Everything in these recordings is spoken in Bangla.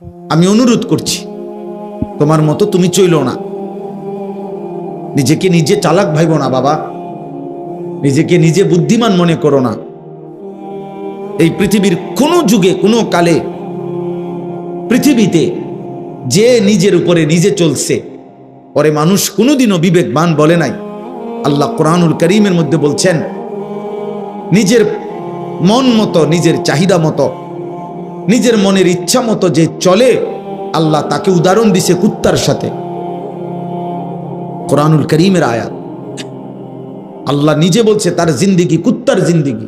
আমি অনুরোধ করছি, তোমার মতো তুমি চইলো না, নিজেকে নিজে চালাক ভাইব না বাবা, নিজেকে নিজে বুদ্ধিমান মনে করো না। এই পৃথিবীর কোনো যুগে কোনো কালে পৃথিবীতে যে নিজের উপরে নিজে চলছে পরে মানুষ কোনোদিনও বিবেকবান বলে নাই। আল্লাহ কোরআনুল কারীমের মধ্যে বলছেন, নিজের মন মতো, নিজের চাহিদা মতো, নিজের মনের ইচ্ছা মতো যে চলে, আল্লাহ তাকে উদাহরণ দিছে কুত্তার সাথে। কোরআনুল কারীমের আয়াত, আল্লাহ নিজে বলছে তার জিন্দিগি কুত্তার জিন্দিগি,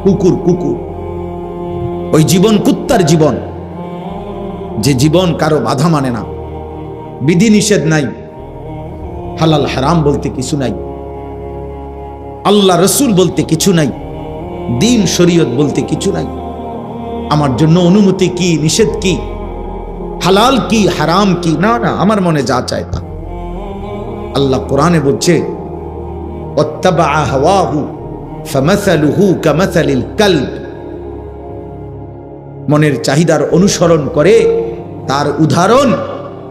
কুকুর কুকুর, ওই জীবন কুত্তার জীবন, যে জীবন কারো বাধা মানে না, বিধি নিষেধ নাই, হালাল হারাম বলতে কিছু নাই, আল্লাহ রসুল বলতে কিছু নাই, দিন শরীয়ত বলতে কিছু নাই। আমার জন্য অনুমতি কি, নিষেধ কি, হালাল কি, হারাম কি, না না, আমার মনে যা চায় তা। আল্লাহ কোরআনে বলছে, ওয়াত্তাবা হাওয়াহু ফামাসালুহু কামাসালিল কালব, মনের চাহিদার অনুসরণ করে তার উদাহরণ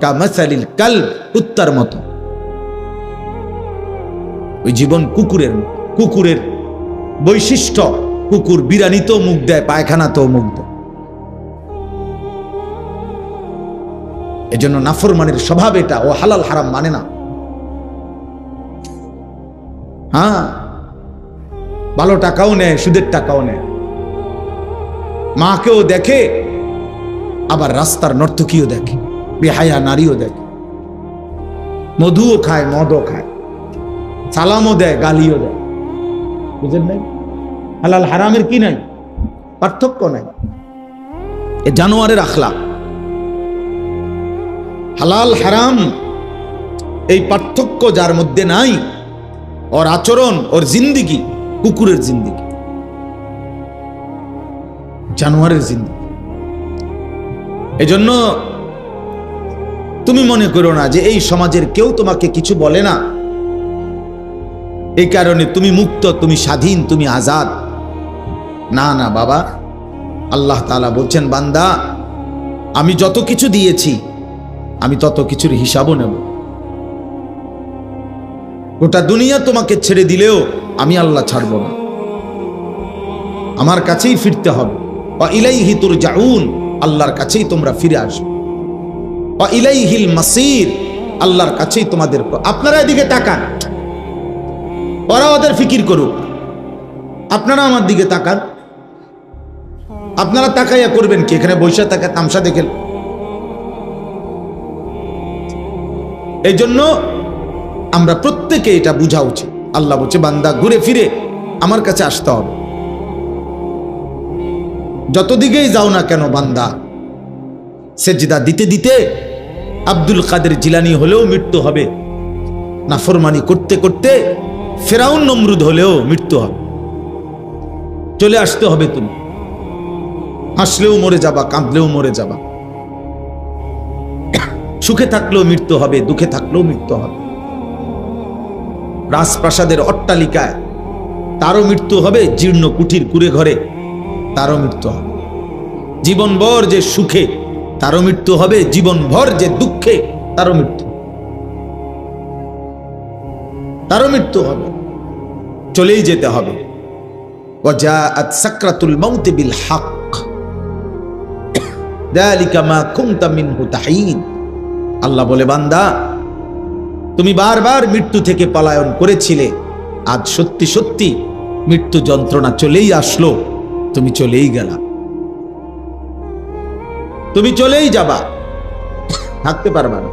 কামাসালিল কালব, কুত্তার মতো। ওই জীবন কুকুরের, কুকুরের বৈশিষ্ট্য, কুকুর বিরানিতেও মুখ দেয়, পায়খানাতেও মুখ দেয়। এজন্য নাফরমানের স্বভাব এটা, ও হালাল হারাম মানে না। হ্যাঁ, ভালো টাকাও নেয়, সুদের টাকাও নেয়, মাকেও দেখে, আবার রাস্তার নর্তকীও দেখে, বেহায়া নারীও দেখে, মধুও খায়, মদও খায়, সালামও দেয়, গালিও দেয়। বুঝেন নাই? হালাল হারামের কি নাই, পার্থক্য নাই। এ জানোয়ারের আখলাক। হালাল হারাম এই পার্থক্য যার মধ্যে নাই, ওর আচরণ, ওর জিন্দিগি কুকুরের জিন্দিগি, জানোয়ারের জিন্দিগি। এজন্য তুমি মনে করো না যে এই সমাজের কেউ তোমাকে কিছু বলে না, এই কারণে তুমি মুক্ত, তুমি স্বাধীন, তুমি আজাদ। না না বাবা, আল্লাহ তাআলা বলছেন, বান্দা আমি যত কিছু দিয়েছি আমি তত কিছুর হিসাবও নেব। গোটা দুনিয়া তোমাকে ছেড়ে দিলেও আমি আল্লাহ ছাড়ব না, আমার কাছেই ফিরতে হবে। ওয়া ইলাইহি তুরজাউন, আল্লাহর কাছেই তোমরা ফিরে আসবে। ওয়া ইলাইহিল মাসির, আল্লাহর কাছেই তোমাদের। আপনারা এদিকে তাকান, ওরা ওদের ফিকির করুক, আপনারা আমার দিকে তাকান। আপনারা তাকাইয়া করবেন কি? এখানে বৈশা তাকা তামসা দেখেন। এই জন্য আমরা প্রত্যেকে এটা বুঝা উচিত। আল্লাহ বলছে, বান্দা ঘুরে ফিরে আমার কাছে আসতে হবে। যত দিকেই যাও না কেন বান্দা, সেজদা দিতে দিতে আব্দুল কাদের জিলানী হলেও মৃত্যু হবে, নাফরমানি করতে করতে ফেরাউন নমরুদ হলেও মৃত্যু হবে। চলে আসতে হবে তুমি, হাসলেও মরে যাবা, কাঁদলেও মরে যাবা, সুখে থাকলেও মৃত্যু হবে, দুঃখে থাকলেও মৃত্যু হবে। রাজপ্রাসাদের অট্টালিকায় তারও মৃত্যু হবে, জীর্ণ কুঠির কুড়ে ঘরে তারও মৃত্যু হবে। জীবনভর যে সুখে তারও মৃত্যু হবে, জীবনভর যে দুঃখে তারও মৃত্যু হবে। চলেই যেতে হবে। ওয়াজাআত সাকরাতুল মাউত বিল হক যালিকা মা কুনতা মিনহু তাহিদ। আল্লাহ বলে, বান্দা তুমি বারবার মৃত্যু থেকে পলায়ন করেছিলে, আজ সত্যি সত্যি মৃত্যু যন্ত্রণা চলেই আসলো, তুমি চলেই গেলা, তুমি চলেই যাবা, থাকতে পারবা না,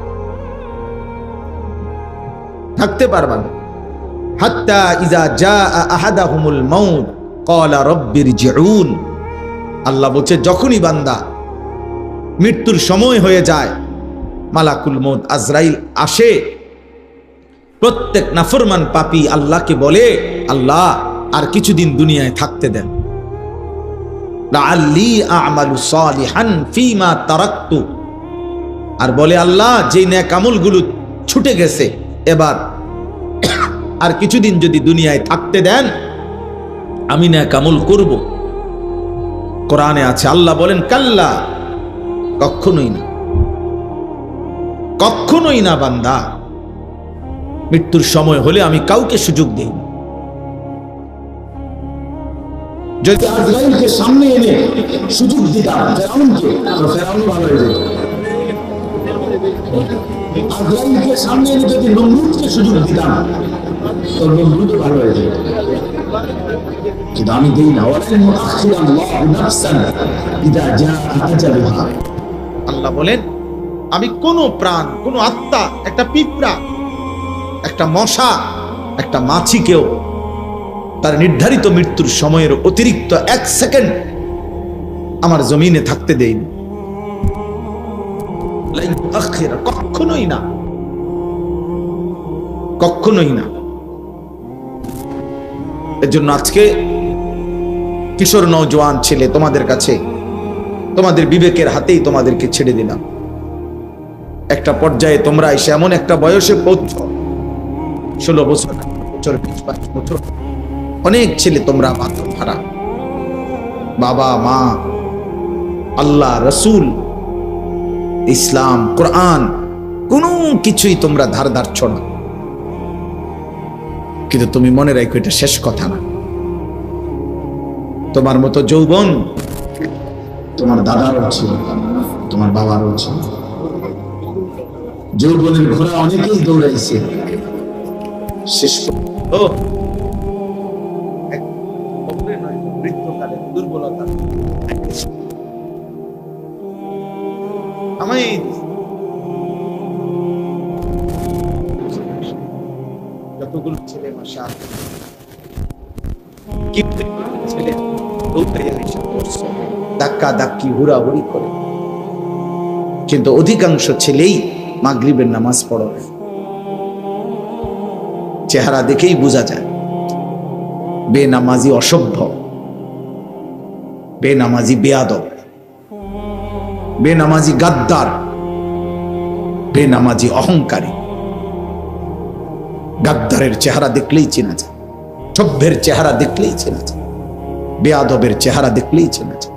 থাকতে পারবা না। হাত্তা ইজা জাআ আহাদাহুমুল মাউত ক্বালা রাব্বিরজিউন। আল্লাহ বলছে, যখনই বান্দা মৃত্যুর সময় হয়ে যায়, মালাকুল মউত আজরাইল আসে, প্রত্যেক নাফরমান পাপী আল্লাহকে বলে, আল্লাহ আর কিছুদিন দুনিয়ায় থাকতে দেন, লাআল্লি আ'মালু সালিহান ফীমা তারাকতু। আর বলে, আল্লাহ যেই নেক আমলগুলো ছুটে গেছে, এবার আর কিছুদিন যদি দুনিয়ায় থাকতে দেন, আমি নেক আমল করব। কোরআনে আছে, আল্লাহ বলেন, কাল্লা কখনোই না, কখনোই না বান্দা। মৃত্যুর সময় হলে আমি কাউকে সুযোগ দেই না। যদি আজরাইলকে সামনে এনে সুযোগ দিতাম ফেরাউনকে, তো ফেরাউন ভালো হয়ে যেত। আজরাইলকে সামনে এনে যদি নমরুদকে সুযোগ দিতাম, তো নমরুদ ভালো হয়ে যেত। কিন্তু আমি দেই না। আল্লাহ বলেন, আমি কোন প্রাণ, কোন আত্মা, একটা পিঁপড়া, একটা মশা, একটা মাছিকেও তার নির্ধারিত মৃত্যুর সময়ের অতিরিক্ত 1 সেকেন্ড আমার জমিনে থাকতে দেয়নি। কখনোই না, কখনোই না। এর জন্য আজকে কিশোর নওজোয়ান ছেলে, তোমাদের কাছে, তোমাদের বিবেকের হাতেই তোমাদেরকে ছেড়ে দিলাম। একটা পর্যায়ে তোমরা এসে এমন একটা বয়সে পৌঁছ, 16 বছর, 20 বছর, অনেক ছেলে তোমরা বাথরুম হারা। বাবা মা, আল্লাহ, রসুল, ইসলাম, কোরআন, কোনো কিছুই তোমরা ধার ধারছ না। কিন্তু তুমি মনে রাখো, এটা শেষ কথা না। তোমার মতো যৌবন তোমার দাদারও ছিল, তোমার বাবারও ছিল। যৌবনের ঘোড়া অনেকেই দৌড়াইছে, শেষ দুর্বলতা আমি যতগুলো ছেলে মাসা ছেলে ধাক্কা ধাক্কি হুড়াহুড়ি করে, কিন্তু অধিকাংশ ছেলেই মাগরিবের নামাজ পড়ে। চেহারা দেখেই বোঝা যায় বেনামাজি অসভ্য, বেনামাজি বেয়াদব, বেনামাজি গাদ্দার, বেনামাজি অহংকারী। গাদ্দারের চেহারা দেখলেই চেনা যায়, সভ্যের চেহারা দেখলেই চেনা যায়, বেয়াদবের চেহারা দেখলেই চেনা যায়,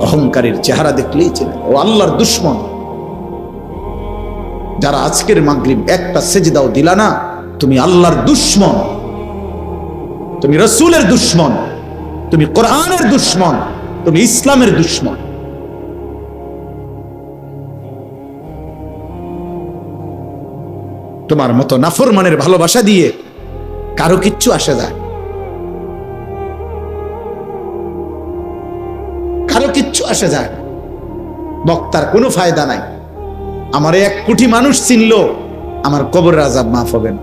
অহংকারীর চেহারা দেখলেই চেনা যায়। ও আল্লাহর দুশ্মন। যারা আজকের মাগরিব একটা সেজদাও দিলা না, তুমি আল্লাহর দুশ্মন, তুমি রসুলের দুশ্মন, তুমি কোরআনের দুশ্মন, তুমি ইসলামের দুশ্মন। তোমার মতো নাফরমানের ভালোবাসা দিয়ে কারো কিচ্ছু আসে যায়, কারো কিচ্ছু আসে যায়। বক্তার কোনো ফায়দা নাই। আমার 1 কোটি মানুষ চিনলো, আমার কবরের আযাব মাফ হবে না।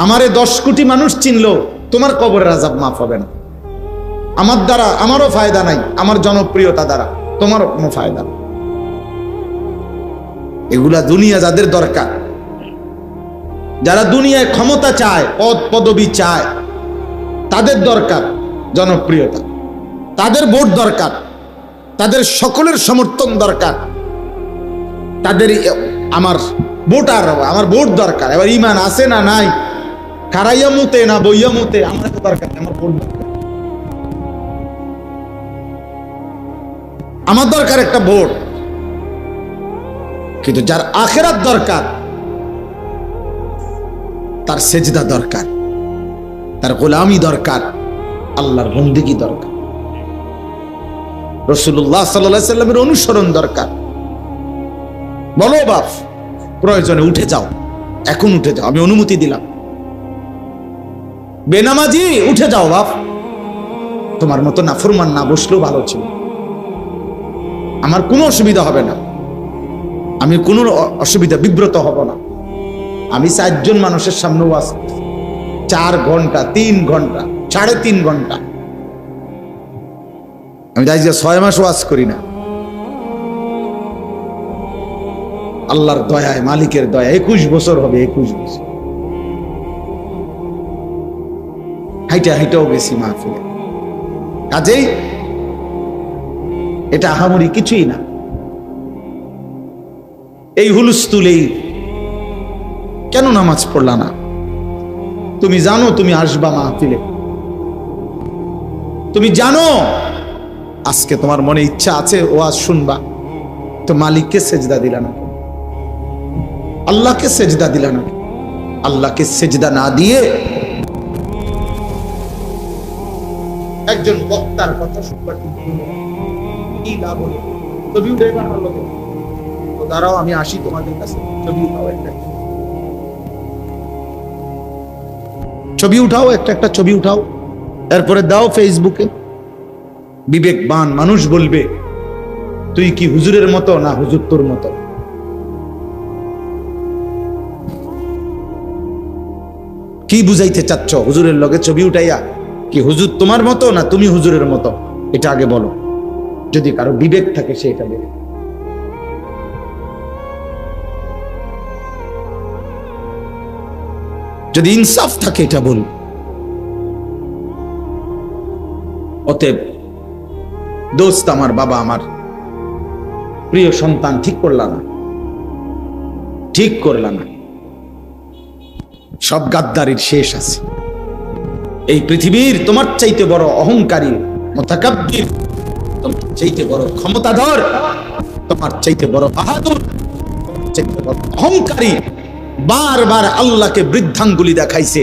আমারে 10 কোটি মানুষ চিনলো, তোমার কবরের আযাব মাফ হবে না। আমার দ্বারা আমারও ফায়দা নাই, আমার জনপ্রিয়তা দ্বারা তোমারও কোনো ফায়দা নেই। এগুলা দুনিয়া যাদের দরকার, যারা দুনিয়ায় ক্ষমতা চায়, পদ পদবি চায়, তাদের দরকার জনপ্রিয়তা, তাদের ভোট দরকার, তাদের সকলের সমর্থন দরকার, তাদের আমার ভোটার, আমার ভোট দরকার। এবার ইমান আছে না নাই, খারাইয়া মুতে না বইয়া মুতে, আমার তো দরকার, আমার ভোট দরকার। আমার দরকার একটা ভোট। কিন্তু যার আখিরাত দরকার, তার সেজদা দরকার, তার গোলামি দরকার, আল্লাহর বন্দেগী দরকার, রাসূলুল্লাহ সাল্লাল্লাহু আলাইহি সাল্লামের অনুসরণ দরকার। বলো বাপ, প্রয়োজনে উঠে যাও, এখন উঠে যাও, আমি অনুমতি দিলাম। বেনামাজি উঠে যাও বাপ, তোমার মতো নাফরমান না বসলেও ভালো ছিল, আমার কোনো অসুবিধা হবে না, আমি কোনো অসুবিধা বিব্রত হব না। আমি 4 জন মানুষের সামনে ওয়াজ করছি, 4 ঘন্টা, 3 ঘন্টা, 3.5 ঘন্টা। আমি যাই যে 6 মাস ওয়াজ করি না। আল্লাহর দয়ায়, মালিকের দয়া 21 বছর হবে, 21 বছর হাইটা হাইটাও গেছি মাহফিলে। কাজেই এটা আহামরি কিছুই না। এই হুলস্থুলেই কেন নামাজ পড়লা না? তুমি জানো তুমি আসবা মাহফিলে, তুমি জানো আজকে তোমার মনে ইচ্ছা আছে ওয়াজ শুনবা, তো মালিককে সেজদা দিলা না, আল্লাহকে সেজদা দিলা না। আল্লাহকে সেজদা না দিয়ে একজন বক্তার কথা শুনবা, কি লাভ হলো? ছবি উঠে বানালো, তো দাঁড়াও আমি আসি তোমাদের কাছে, ছবি উঠাও একটা, ছবি উঠাও, একটা ছবি উঠাও, এরপরে দাও ফেসবুকে। বিবেকবান মানুষ বলবে তুই কি হুজুরের মতো না হুজুর তোর মতো? কি বুঝাইতে চাচ্ছ হুজুরের লগে ছবি উঠাইয়া? কি হুজুর তোমার মতো না তুমি হুজুরের মতো? এটা আগে বলো। যদি কারো বিবেক থাকে সে এটা বলে। যদি ইনসাফ থাকে এটা বল। অতএব দোস্ত আমার, বাবা আমার, প্রিয় সন্তান, ঠিক করলা না, ঠিক করলা না। সব গাদ্দারির শেষ আছে। এই পৃথিবীর তোমার চাইতে বড় অহংকারী, মুতাকাব্বির, তোমার চাইতে বড় ক্ষমতাধর, তোমার চাইতে বড় বাহাদুর, তোমার চাইতে বড় অহংকারী বারবার আল্লাহকে বৃদ্ধাঙ্গুলি দেখাইছে।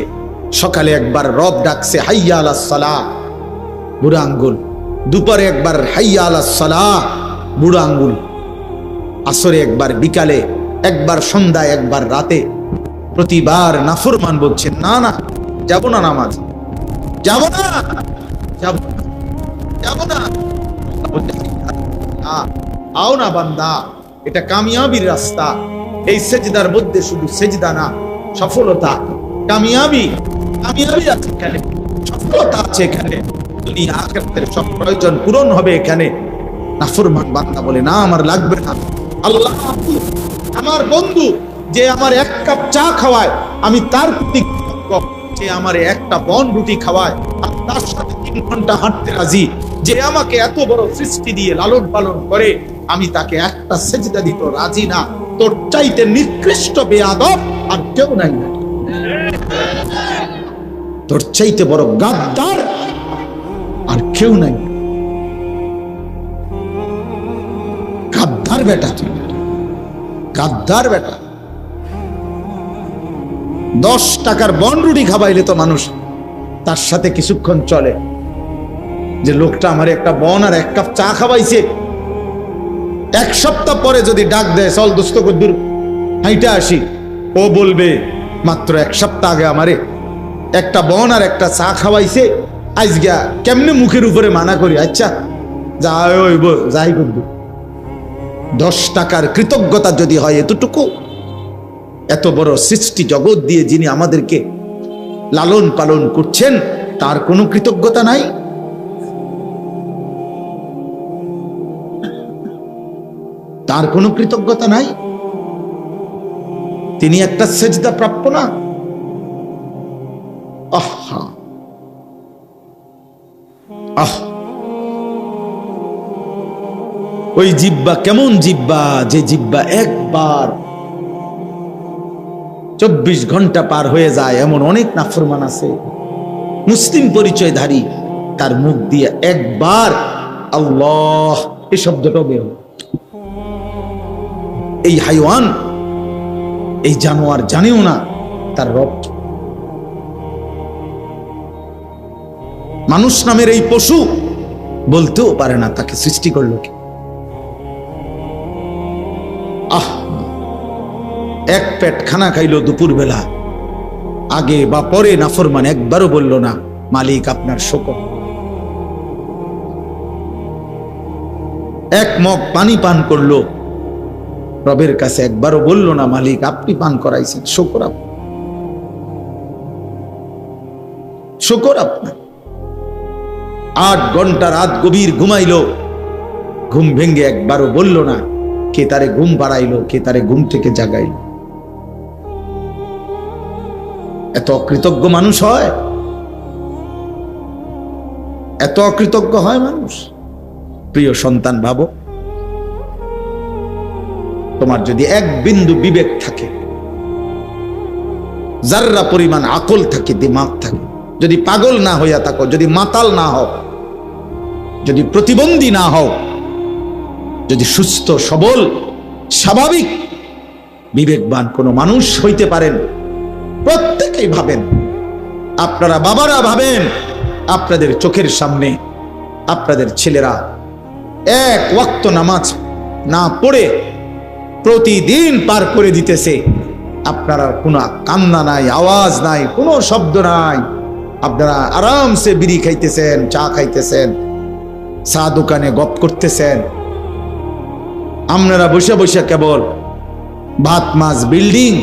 সকালে একবার রব ডাকছে হাইয়া আলাস সালাহ, বুড়া আঙ্গুল। দুপুরে একবার হাইয়া আলাস সালাহ, বুড়া আঙ্গুল। আসরে একবার, বিকালে একবার, সন্ধ্যায় একবার, রাতে। প্রতিবার নাফরমান বলছে না না যাব না, নামাজ যাব না, যাব না, যাব না। আও না বান্দা, এটা কামিয়াবির রাস্তা। এই সেজদার মধ্যে শুধু সেজদা না, সফলতা, কামিয়াবি, কামিয়াবি আছে এখানে, সফলতা আছে এখানে, দুনিয়া আখিরাতের সব প্রয়োজন পূরণ হবে এখানে। নাফরমান বান্দা বলে না আমার লাগবে না। আল্লাহ আমার বন্ধু, যে আমার এক কাপ চা খাওয়ায় আমি তার প্রতি কৃতজ্ঞ। যে আমার একটা বন রুটি খাওয়ায় আর তার সাথে 3 ঘন্টা হাঁটতে রাজি। যে আমাকে এত বড় সৃষ্টি দিয়ে লালন পালন করে আমি তাকে একটা সেজদা দিতে রাজি না। তোর চাইতে নিকৃষ্ট বেয়াদব আর কেউ নাই, তোর চাইতে বড় গাদ্দার আর কেউ নাই। গাদ্দার বেটা তুই, গাদ্দার বেটা। 10 টাকার বন রুটি খাবাইলে তো মানুষ তার সাথে কিছুক্ষণ চলে। যে লোকটা আমার একটা বন আর 1 কাপ চা খাওয়াইছে, 1 সপ্তাহ পরে যদি ডাক দেয় চল দোস্ত কদ্দুর হাইটা আসি, ও বলবে মাত্র 1 সপ্তাহ আগে আমারে একটা বন আর একটা চা খাওয়াইছে, আজগা কেমনে মুখের উপরে মানা করি, আচ্ছা যাই হইব যাই কদ্দুর। 10 টাকার কৃতজ্ঞতা যদি হয় এতটুকু, এত বড় সৃষ্টি জগৎ দিয়ে যিনি আমাদেরকে লালন পালন করছেন তার কোনো কৃতজ্ঞতা নাই? তার কোনো কৃতজ্ঞতা নাই? তিনি একটা সেজদা প্রাপ্য না? আহা আহ, ওই জিব্বা কেমন জিব্বা, যে জিব্বা একবার 24 ঘন্টা পার হয়ে যায়। এমন অনেক নাফরমান আছে মুসলিম পরিচয়ধারী, তার মুখ দিয়ে একবার আল্লাহ এই শব্দটাও বের হয়। এই হাইওয়ান, এই জানোয়ার জানেও না তার রব। মানুষ নামের এই পশু বলতেও পারে না তাকে সৃষ্টি করলো কে। আহ, এক পেট খানা খাইলো দুপুর বেলা, আগে বা পরে নাফরমান একবারও বলল না মালিক আপনার শুকর। এক মগ পানি পান করলো, রবের কাছে একবারও বলল না মালিক আপনি পান করাইছেন, শুকর আপনার, শুকর আপনার। 8 ঘন্টা রাত গভীর ঘুমাইলো, ঘুম ভেঙ্গে একবারও বলল না কে তারে ঘুম পাড়াইলো, কে তারে ঘুম থেকে জাগাইলো। এত অকৃতজ্ঞ মানুষ হয়, এত অকৃতজ্ঞ হয় মানুষ। প্রিয় সন্তান, ভাবো তোমার যদি 1 বিন্দু বিবেক থাকে, যাররা পরিমাণ আকল থাকে, দিমাগ থাকে, যদি পাগল না হইয়া থাকো, যদি মাতাল না হও, যদি প্রতিবন্ধী না হও, যদি সুস্থ সবল স্বাভাবিক বিবেকবান কোনো মানুষ হইতে পারেন, প্রত্যেকেই ভাবেন, আপনারা বাবারা ভাবেন, আপনাদের চোখের সামনে আপনাদের ছেলেরা এক ওয়াক্ত নামাজ না পড়ে প্রতিদিন পার করে দিতেছে। আপনারা কোনো কান্না নাই, আওয়াজ নাই, কোনো শব্দ নাই, আপনারা আরামসে বিড়ি খাইতেছেন, চা খাইতেছেন, চা দোকানে গপ করতেছেন। আপনারা বসে বসে কেবল ভাত মাছ বিল্ডিং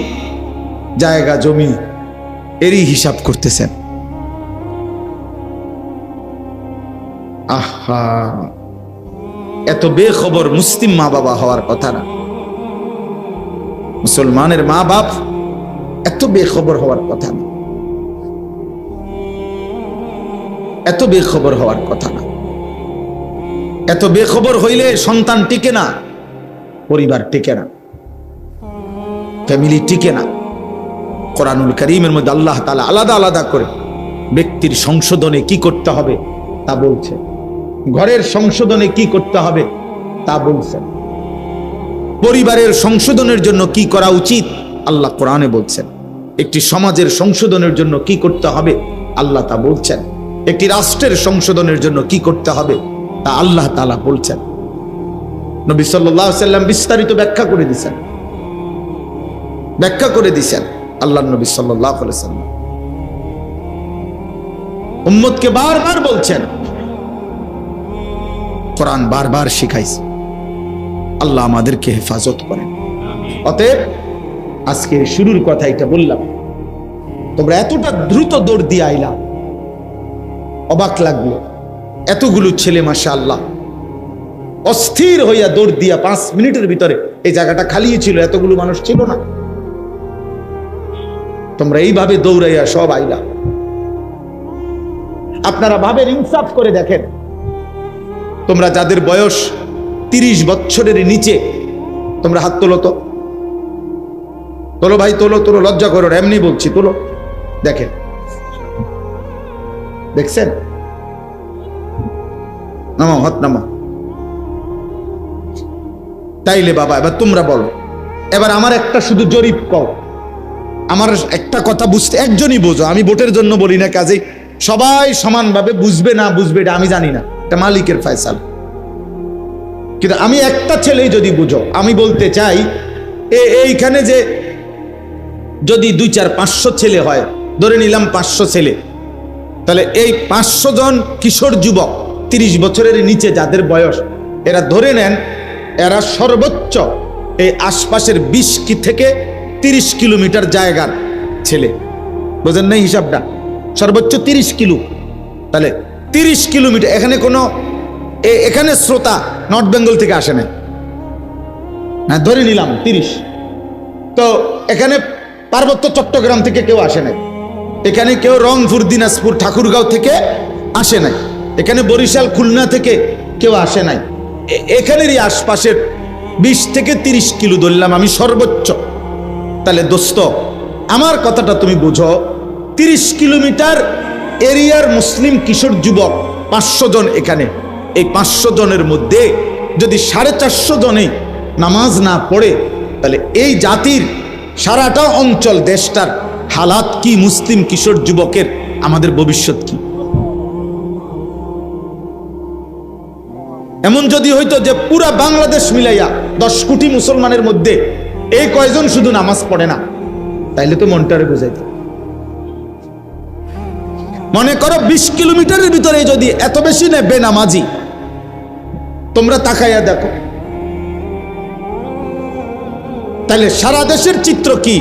জায়গা জমি এরই হিসাব করতেছেন। আহা, এত বেখবর মুসলিম মা বাবা হওয়ার কথা না, মুসলমানের মা বাপ এত বেখবর হওয়ার কথা না, এত বেখবর হওয়ার কথা না। এত বেখবর হইলে সন্তান টিকে না, পরিবার টিকে না, ফ্যামিলি টিকে না। কোরআনুল কারীমের মধ্যে আল্লাহ তাআলা আলাদা আলাদা করে ব্যক্তির সংশোধনে কি করতে হবে তা বলছে, ঘরের সংশোধনে কি করতে হবে তা বলছেন, পরিবারের সংশোধনের জন্য কি করা উচিত আল্লাহ কোরআনে বলছেন, একটি সমাজের সংশোধনের জন্য কি করতে হবে আল্লাহ তা বলছেন, একটি রাষ্ট্রের সংশোধনের জন্য কি করতে হবে তা আল্লাহ তাআলা বলছেন। নবী সাল্লাল্লাহু আলাইহি ওয়াসাল্লাম বিস্তারিত ব্যাখ্যা করে দিয়েছেন, ব্যাখ্যা করে দিয়েছেন আল্লাহর নবী সাল্লাল্লাহু আলাইহি ওয়াসাল্লাম। উম্মতকে বারবার বলছেন, কোরআন বারবার শিখাইছে। আল্লাহ আমাদেরকে হেফাজত করেন। অতএব আজকে শুরুর কথা এটা বললাম, তোমরা এতটা দ্রুত দৌড় দিয়ে আইলা, অবাক লাগলো। এতগুলো ছেলে মাশাআল্লাহ অস্থির হইয়া দৌড় দিয়া 5 মিনিটের ভিতরে এই জায়গাটা খালি ছিল, এতগুলো মানুষ ছিল না। তোমরা এইভাবে দৌড়াইয়া সব আইলা। আপনারা ভাবেন, ইনসাফ করে দেখেন, তোমরা যাদের বয়স 30 বছরের নিচে, তোমরা হাত তোলো তো, তোলো ভাই, তোলো তোলো, লজ্জা করো, এমনি বলছি, তোলো। দেখেন, দেখছেন? নামাও, হাত নামাও। তাইলে বাবা এবার তোমরা বলো, এবার আমার একটা শুধু জরিপ কও, আমার একটা কথা বুঝতে একজনই বোঝো, আমি ভোটের জন্য বলি না, কাজেই সবাই সমানভাবে বুঝবে না বুঝবে এটা আমি জানি না, এটা মালিকের ফয়সালা। কিন্তু আমি একটা ছেলেই যদি বুঝো, আমি বলতে চাই এইখানে যে যদি 2, 4, 500 ছেলে হয়, ধরে নিলাম 500 ছেলে, তাহলে এই 500 জন কিশোর যুবক 30 বছরের নিচে যাদের বয়স, এরা ধরে নেন এরা সর্বোচ্চ এই আশপাশের 20 থেকে 30 কিলোমিটার জায়গার ছেলে। বোঝেন নাই হিসাবটা? সর্বোচ্চ 30 কিলো, তাহলে 30 কিলোমিটার। এখানে শ্রোতা নর্থ বেঙ্গল থেকে আসে না, হ্যাঁ ধরে নিলাম 30। তো এখানে পার্বত্য চট্টগ্রাম থেকে কেউ আসে নাই, এখানে কেউ রংপুর, দিনাজপুর, ঠাকুরগাঁও থেকে আসে নাই, এখানে বরিশাল, খুলনা থেকে কেউ আসে নাই। এখানেরই আশপাশের 20 থেকে 30 কিলো ধরলাম আমি সর্বোচ্চ। তাহলে দোস্ত, আমার কথাটা তুমি বুঝো, 30 কিলোমিটার এরিয়ার মুসলিম কিশোর যুবক 500 জন এখানে, এই 500 জনের মধ্যে যদি 450 জনেই নামাজ না পড়ে, তাহলে এই জাতির সারাটা অঞ্চল, দেশটার হালাত কি? মুসলিম কিশোর যুবকের আমাদের ভবিষ্যৎ কি? এমন যদি হইতো যে পুরা বাংলাদেশ মিলাইয়া 10 কোটি মুসলমানের মধ্যে এই কয়জন শুধু নামাজ পড়ে না, তাইলে তো মনটারে বুঝাইতো। মনে করো 20 কিলোমিটারের ভিতরে যদি এত বেশি নেই বেনামাজি, তোমরা তাকাইয়া দেখো, তাহলে সারা দেশের চিত্র কি?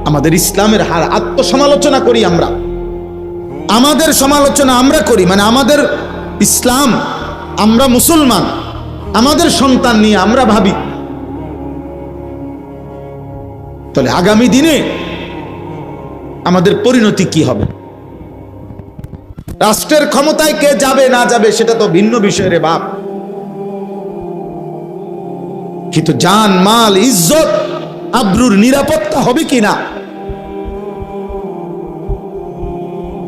আমাদের ইসলামের হার আত্মসমালোচনা করি আমরা, আমাদের সমালোচনা আমরা করি, মানে আমাদের ইসলাম, আমরা মুসলমান, আমাদের সন্তান নিয়ে আমরা ভাবি। তাহলে আগামী দিনে আমাদের পরিণতি কি হবে? রাষ্ট্রের ক্ষমতায় কে যাবে না যাবে সেটা তো ভিন্ন বিষয় রে বাপ, কিন্তু জান, মাল, ইজ্জত, আব্রুর নিরাপত্তা হবে কিনা?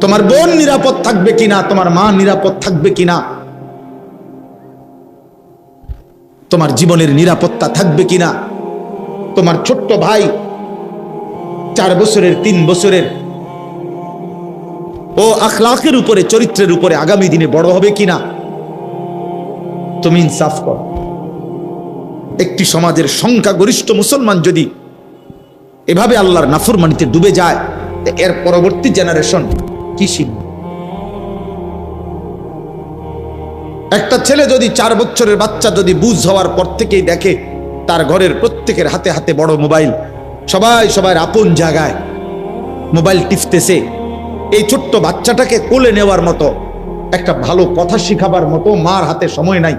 তোমার বোন নিরাপদ থাকবে কিনা? তোমার মা নিরাপদ থাকবে কিনা? তোমার জীবনের নিরাপত্তা থাকবে কিনা? তোমার ছোট্ট ভাই 4 বছরের 3 বছরের ও আখলাকের উপরে, চরিত্রের উপরে আগামী দিনে বড় হবে কিনা? তুমি ইনসাফ করো। একটি সমাজের সংখ্যাগরিষ্ঠ মুসলমান যদি এভাবে আল্লাহর নাফরমানিতে ডুবে যায়, এর পরবর্তী জেনারেশন কি শিখবে? একটা ছেলে যদি 4 বছরের বাচ্চা যদি বুঝ হওয়ার পর থেকেই দেখে তার ঘরের প্রত্যেকের হাতে হাতে বড় মোবাইল, সবাই সবার আপন জায়গায় মোবাইল টিপতেছে, এই ছোট্ট বাচ্চাটাকে কোলে নেওয়ার মতো, একটা ভালো কথা শিখাবার মতো মার হাতে সময় নাই,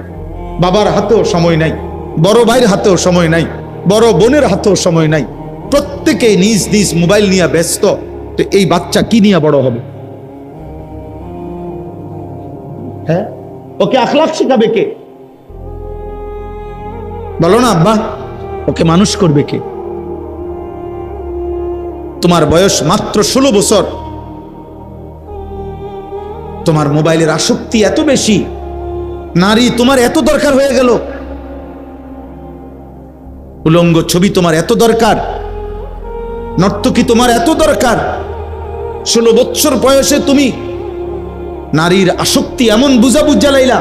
বাবার হাতেও সময় নাই, বড় ভাইয়ের হাতেও সময় নাই, বড় বোনের হাতেও সময় নাই, প্রত্যেকেই নিজ নিজ মোবাইল নিয়ে ব্যস্ত। তো এই বাচ্চা কি নিয়ে বড় হবে? হ্যাঁ, ওকে আখলাক শিখাবে কে? বলো না আব্বা, ওকে মানুষ করবে কে? তোমার বয়স মাত্র 16 বছর, তোমার মোবাইলের আসক্তি এত বেশি, নারী তোমার এত দরকার হয়ে গেল, উলঙ্গ ছবি তোমার এত দরকার, নর্তকী তোমার এত দরকার। 16 বছর বয়সে তুমি নারীর আসক্তি এমন বুঝাবুঝ জ্বালাইলা,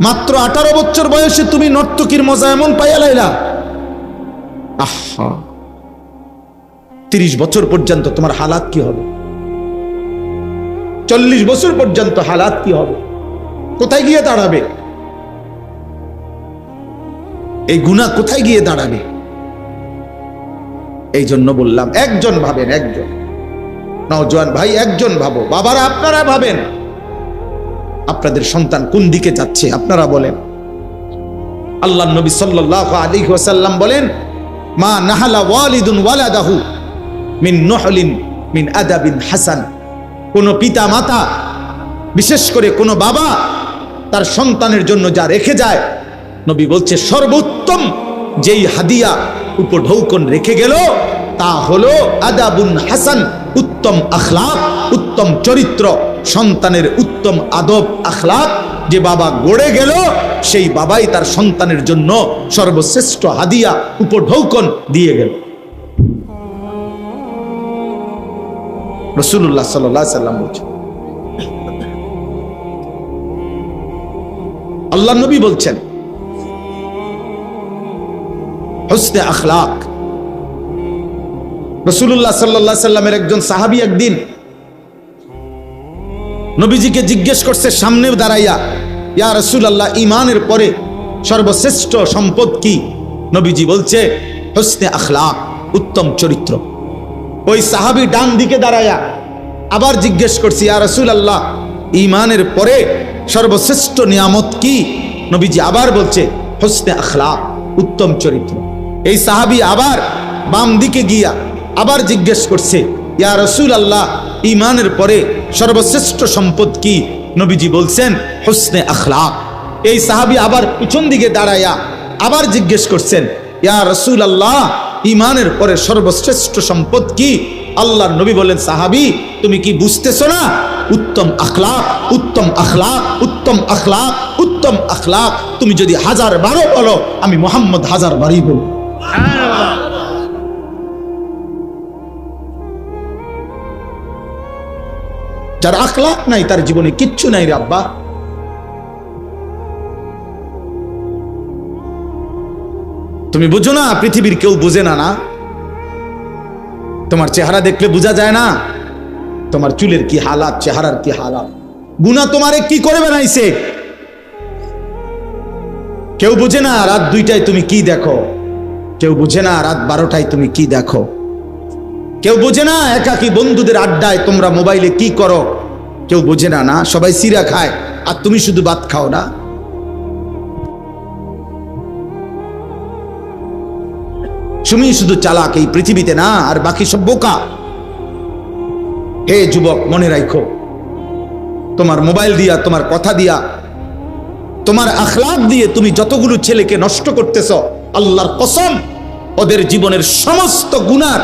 মাত্র 18 বছর বয়সে তুমি নর্তকীর মজা এমন পাইয়া লাইলা। আহা, 30 বছর পর্যন্ত তোমার হালাত কি হবে? 40 বছর পর্যন্ত হালাত কি হবে? কোথায় গিয়ে দাঁড়াবে? এই গুনাহ কোথায় গিয়ে দাঁড়াবে? এই জন্য বললাম, একজন ভাবেন, একজন নওজোয়ান ভাই, একজন ভাবো, বাবারা আপনারা ভাবেন, আপনাদের সন্তান কোন দিকে যাচ্ছে আপনারা বলেন। আল্লাহর নবী সাল্লাল্লাহু আলাইহি ওয়াসাল্লাম বলেন, মা নাহালা ওয়ালিদুন ওয়ালাদাহু মিন নুহলিন মিন আদাবিন হাসান। কোন পিতা মাতা, বিশেষ করে কোন বাবা তার সন্তানের জন্য যা রেখে যায়, নবী বলছে সর্বোত্তম যেই হাদিয়া উপঢৌকন রেখে গেল তা হলো আদাবুন হাসান, উত্তম আখলাক, উত্তম চরিত্র, সন্তানের উত্তম আদব আখলাক যে বাবা গড়ে গেল, সেই বাবাই তার সন্তানের জন্য সর্বশ্রেষ্ঠ হাদিয়া উপঢৌকন দিয়ে গেল। রাসূলুল্লাহ সাল্লাল্লাহু আলাইহি সাল্লাম বলছেন, আল্লাহ নবী বলছেন হুসনে আখলাক। রাসূলুল্লাহ সাল্লাল্লাহু আলাইহি সাল্লামের একজন সাহাবী একদিন নবীজিকে জিজ্ঞেস করছে সামনে দাঁড়াইয়া, ইয়া রাসূলুল্লাহ, ঈমানের পরে সর্বশ্রেষ্ঠ সম্পদ কি? নবীজি বলছে হুসনে আখলাক, উত্তম চরিত্র। ওই সাহাবী ডান দিকে দাঁড়াইয়া আবার জিজ্ঞেস করছে, ইয়া রাসূলুল্লাহ, ঈমানের পরে সর্বশ্রেষ্ঠ নিয়ামত কি? নবীজি আবার বলছে হুসনে আখলাক, উত্তম চরিত্র। এই সাহাবী আবার বাম দিকে গিয়া আবার জিজ্ঞেস করছে, ইয়া রাসূলুল্লাহ, ঈমানের পরে সর্বশ্রেষ্ঠ সম্পদ কি? নবীজি বলছেন হুসনে আখলাক। এই সাহাবী আবার পিছন দিকে দাঁড়ায়া আবার জিজ্ঞেস করছেন, ইয়া রাসূলুল্লাহ, ঈমানের পরে সর্বশ্রেষ্ঠ সম্পদ কি? আল্লাহর নবী বলেন, সাহাবী, তুমি কি বুঝতেছো না? উত্তম আখলাক, উত্তম আখলাক, উত্তম আখলাক, উত্তম আখলাক। তুমি যদি 1000 বারও বলো, আমি মুহাম্মদ 1000 বারই বলবো। যার আখলাক নাই তার জীবনে কিচ্ছু নাই রে আব্বা। তুমি বুঝো না, পৃথিবীর কেউ বুঝে না। না, তোমার চেহারা দেখলে বোঝা যায় না তোমার চুলের কি হালাত, চেহারার কি হালাত। গুনাহ তোমারে কি করে বানাইছে কেউ বুঝে না। রাত 2টায় তুমি কি দেখো, কেউ বুঝে না। রাত 12টায় তুমি কি দেখো, কেউ বুঝে না। একাকী বন্ধুদের আড্ডায় তোমরা মোবাইলে কি করো, কেউ বুঝে না। না, সবাই সিরা খায় আর তুমি শুধু ভাত খাও না। তুমি শুধু চালাক এই পৃথিবীতে, না, আর বাকি সব বোকা। হে যুবক, মনে রাখো, তোমার মোবাইল দিয়া, তোমার কথা দিয়া, তোমার আখলাক দিয়ে তুমি যতগুলো ছেলেকে নষ্ট করতেছ, আল্লাহর কসম, ওদের জীবনের সমস্ত গুনার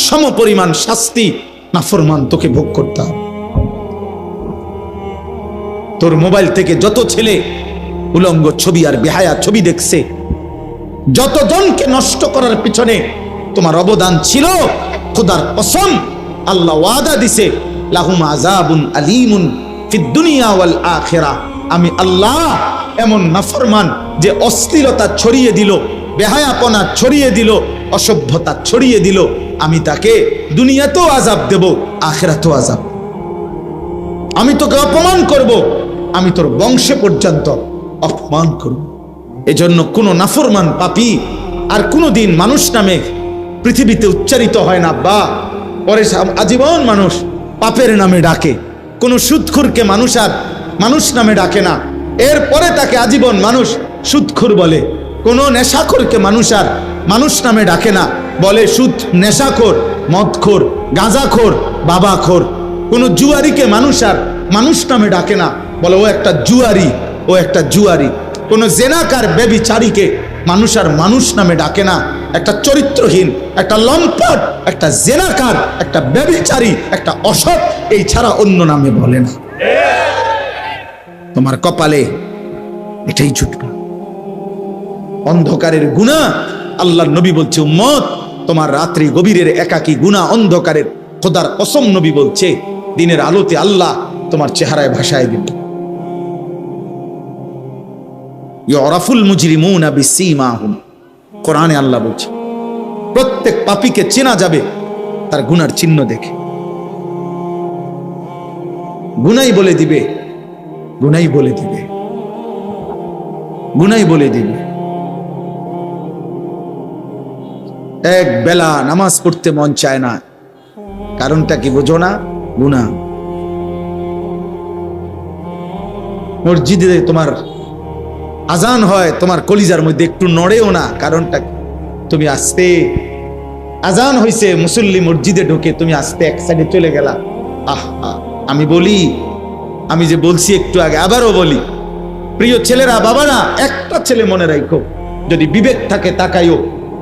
সমপরিমাণ শাস্তি নাফরমান তোকে ভোগ করতে হবে। তোর মোবাইল থেকে যত ছেলে উলঙ্গ ছবি আর বেহায়া ছবি দেখছে। যতজনকে নষ্ট করার পিছনে তোমার অবদান ছিল, খোদার কসম আল্লাহ ওয়াদা দিছে, লাহুম আযাবুন আলীমুন ফিদ দুনিয়া ওয়াল আখিরাহ। আমি আল্লাহ এমন নাফরমান যে অশ্লীলতা ছড়িয়ে দিল, বেহায়াপনা ছড়িয়ে দিল, অসভ্যতা ছড়িয়ে দিল, আমি তাকে দুনিয়াতেও আযাব দেব, আখিরাতেও আযাব। আমি তোকে অপমান করব, আমি তোর বংশে পর্যন্ত অপমান করব। এজন্য কোনো নাফরমান পাপী আর কোনোদিন মানুষ নামে পৃথিবীতে উচ্চারিত হয় না। বা পরে আজীবন মানুষ পাপের নামে ডাকে। কোনো সুদখোরকে মানুষ আর মানুষ নামে ডাকে না, এরপরে তাকে আজীবন মানুষ সুদখোর বলে। কোনো নেশাখোরকে মানুষ আর মানুষ নামে ডাকে না, বলে সুদ নেশাখোর, মদখোর, গাঁজাখোর, বাবাখোর। কোনো জুয়ারিকে মানুষ আর মানুষ নামে ডাকে না, বলে ও একটা জুয়ারি, ও একটা জুয়ারি। কোনো জেনাকার ব্যভিচারীকে মানুষ আর মানুষ নামে ডাকে না। একটা চরিত্রহীন, একটা লম্পট, একটা জেনাকার, একটা ব্যভিচারী, একটা অসৎ, এই ছাড়া অন্য নামে বলে না। তোমার কপালে এটাই জুটবে। অন্ধকারের গুনাহ, আল্লাহর নবী বলছে উম্মত, তোমার রাত্রি গভীরের একাকী গুনাহ অন্ধকারের, খোদার কসম নবী বলছে দিনের আলোতে আল্লাহ তোমার চেহারায় ভাসায় দিবে। ইউরাফুল মুজরিমুনা বিসীমাহুম, কোরআনে আল্লাহ বলছে প্রত্যেক পাপীকে চেনা যাবে তার গুনার চিহ্ন দেখে। গুনাই বলে দিবে, গুনাই বলে দিবে, গুনাই বলে দিবে। এক বেলা নামাজ পড়তে মন চায় না, কারণটা কি বোঝো না? গুনাহ। মসজিদে তোমার আজান হয়, তোমার কলিজার মধ্যে একটু নড়েও না, কারণটা তুমি আস্তে, আজান হইছে, মুসল্লি মসজিদে ঢোকে, তুমি আস্তে এক সাইডে চলে গেলা। আমি বলি, আমি যে বলছি একটু আগে আবারও বলি, প্রিয় ছেলেরা, বাবারা, একটা ছেলে মনে রাখো, যদি বিবেক থাকে তাকাইও,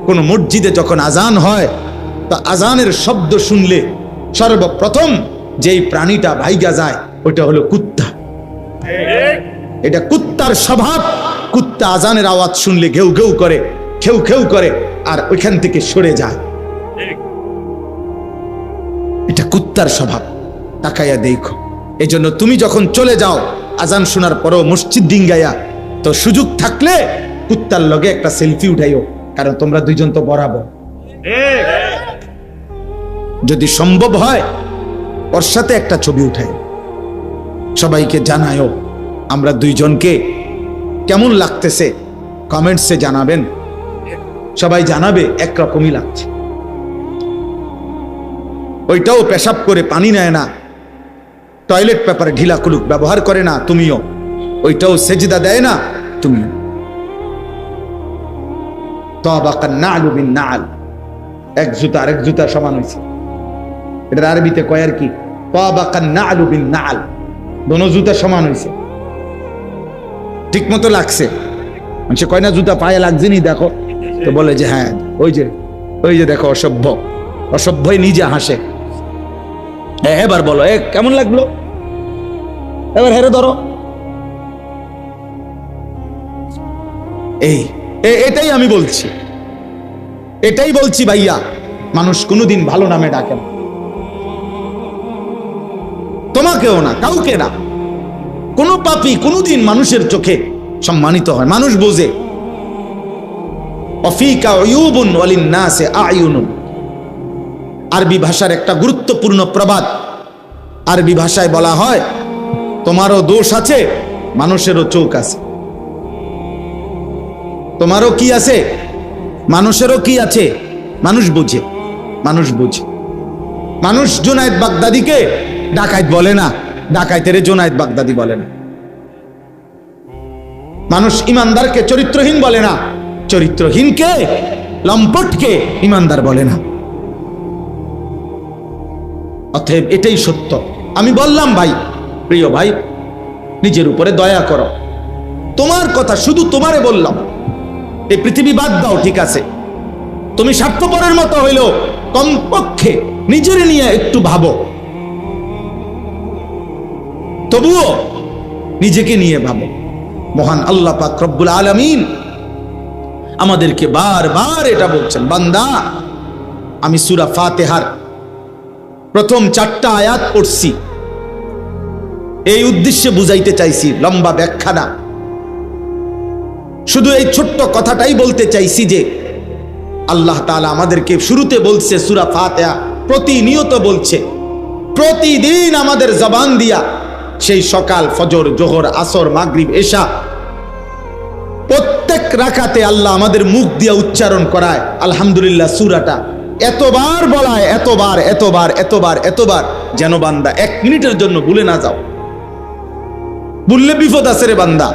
কোন মসজিদে যখন আজান হয়, তা আজানের শব্দ শুনলে সর্বপ্রথম যেই প্রাণীটা ভাইগা যায় ওটা হলো কুত্তা। এটা কুত্তার স্বভাব। কুত্তা আজানের আওয়াজ শুনলে ঘেউ ঘেউ করে, খেউ খেউ করে, আর ওইখান থেকে সরে যায়। এটা কুত্তার স্বভাব, তাকাইয়া দেখো। এজন্য তুমি যখন চলে যাও আজান শোনার পরও মসজিদ ডিঙ্গাইয়া, তো সুযোগ থাকলে কুত্তার লগে একটা সেলফি উঠাইও, কারণ তোমরা দুইজন তো বরাবর। যদি সম্ভব হয় ওর সাথে একটা ছবি উঠাই, সবাইকে জানায়ও আমরা দুইজনকে কেমন লাগতেছে, কমেন্টসে জানাবেন। সবাই জানাবে একরকমই লাগছে। ওইটাও পেশাব করে পানি নেয় না, টয়লেট পেপারে ঢিলা কুলুক ব্যবহার করে না, তুমিও। ওইটাও সেজদা দেয় না, তুমিও। তাবাকান নালু বিন নাল, এক জুতা আরেক জুতা সমান হয়েছে। এটার আরবিতে কয় আর কি, তাবাকান নালু বিন নাল, দোনো জুতা সমান হয়েছে, ঠিক মতো লাগছে। মানুষ কয় না জুতা পায়ে লাগছে নি, দেখো, তো বলে যে হ্যাঁ, ওই যে ওই যে দেখো, অসভ্য, অসভ্যই নিজে হাসে। এবার বলো কেমন লাগলো, এবার হেরে ধরো। এটাই আমি বলছি, এটাই বলছি ভাইয়া, মানুষ কোনোদিন ভালো নামে ডাকে না, তোমাকেও না, কাউকে না। কোন পাপী কোনোদিন মানুষের চোখে সম্মানিত হয়, মানুষ বোঝে। অফিকা উয়ুবুন ওয়ালিন্নাসি আয়ুনুন, আরবি ভাষার একটা গুরুত্বপূর্ণ প্রবাদ। আরবি ভাষায় বলা হয়, তোমারও দোষ আছে, মানুষেরও চোখ আছে। তোমারও কি আছে, মানুষেরও কি আছে, মানুষ বুঝে, মানুষ বুঝে। মানুষ জুনায়েদ বাগদাদিকে ডাকাইত বলে না, ডাকাইতের জুনায়েদ বাগদাদি বলে না। মানুষ ইমানদারকে চরিত্রহীন বলে না, চরিত্রহীনকে, লম্পটকে ইমানদার বলে না। অতএব এটাই সত্য। আমি বললাম ভাই, প্রিয় ভাই, নিজের উপরে দয়া করো। তোমার কথা শুধু তোমারে বললাম, এই পৃথিবী বাদ দাও, ঠিক আছে, তুমি স্বার্থপরের মতো হইলো কমপক্ষে নিজের নিয়ে একটু ভাবো, তবুও নিজেকে নিয়ে ভাবো। মহান আল্লাহ পাক রব্বুল আলামিন আমাদেরকে বারবার এটা বলছেন, বান্দা আমি সূরা ফাতিহার প্রথম 4টা আয়াত পড়ছি, এই উদ্দেশ্যে বুঝাইতে চাইছি, লম্বা ব্যাখ্যা না, শুধু এই ছোট্ট কথাটাই বলতে চাইছি যে আল্লাহ তাআলা আমাদেরকে শুরুতে বলছে সূরা ফাতিহা, প্রতিনিয়ত বলছে, প্রতিদিন আমাদের জবান দিয়া, সেই সকাল, ফজর, জোহর, আসর, মাগরিব, এশা, প্রত্যেক রাকাতে আল্লাহ আমাদের মুখ দিয়া উচ্চারণ করায় আলহামদুলিল্লাহ সূরাটা, এতবার বলায়, এতবার এতবার এতবার এতবার, যেন বান্দা 1 মিনিটের জন্য ভুলে না যাও। ভুললে বিপদ আছে রে বান্দা।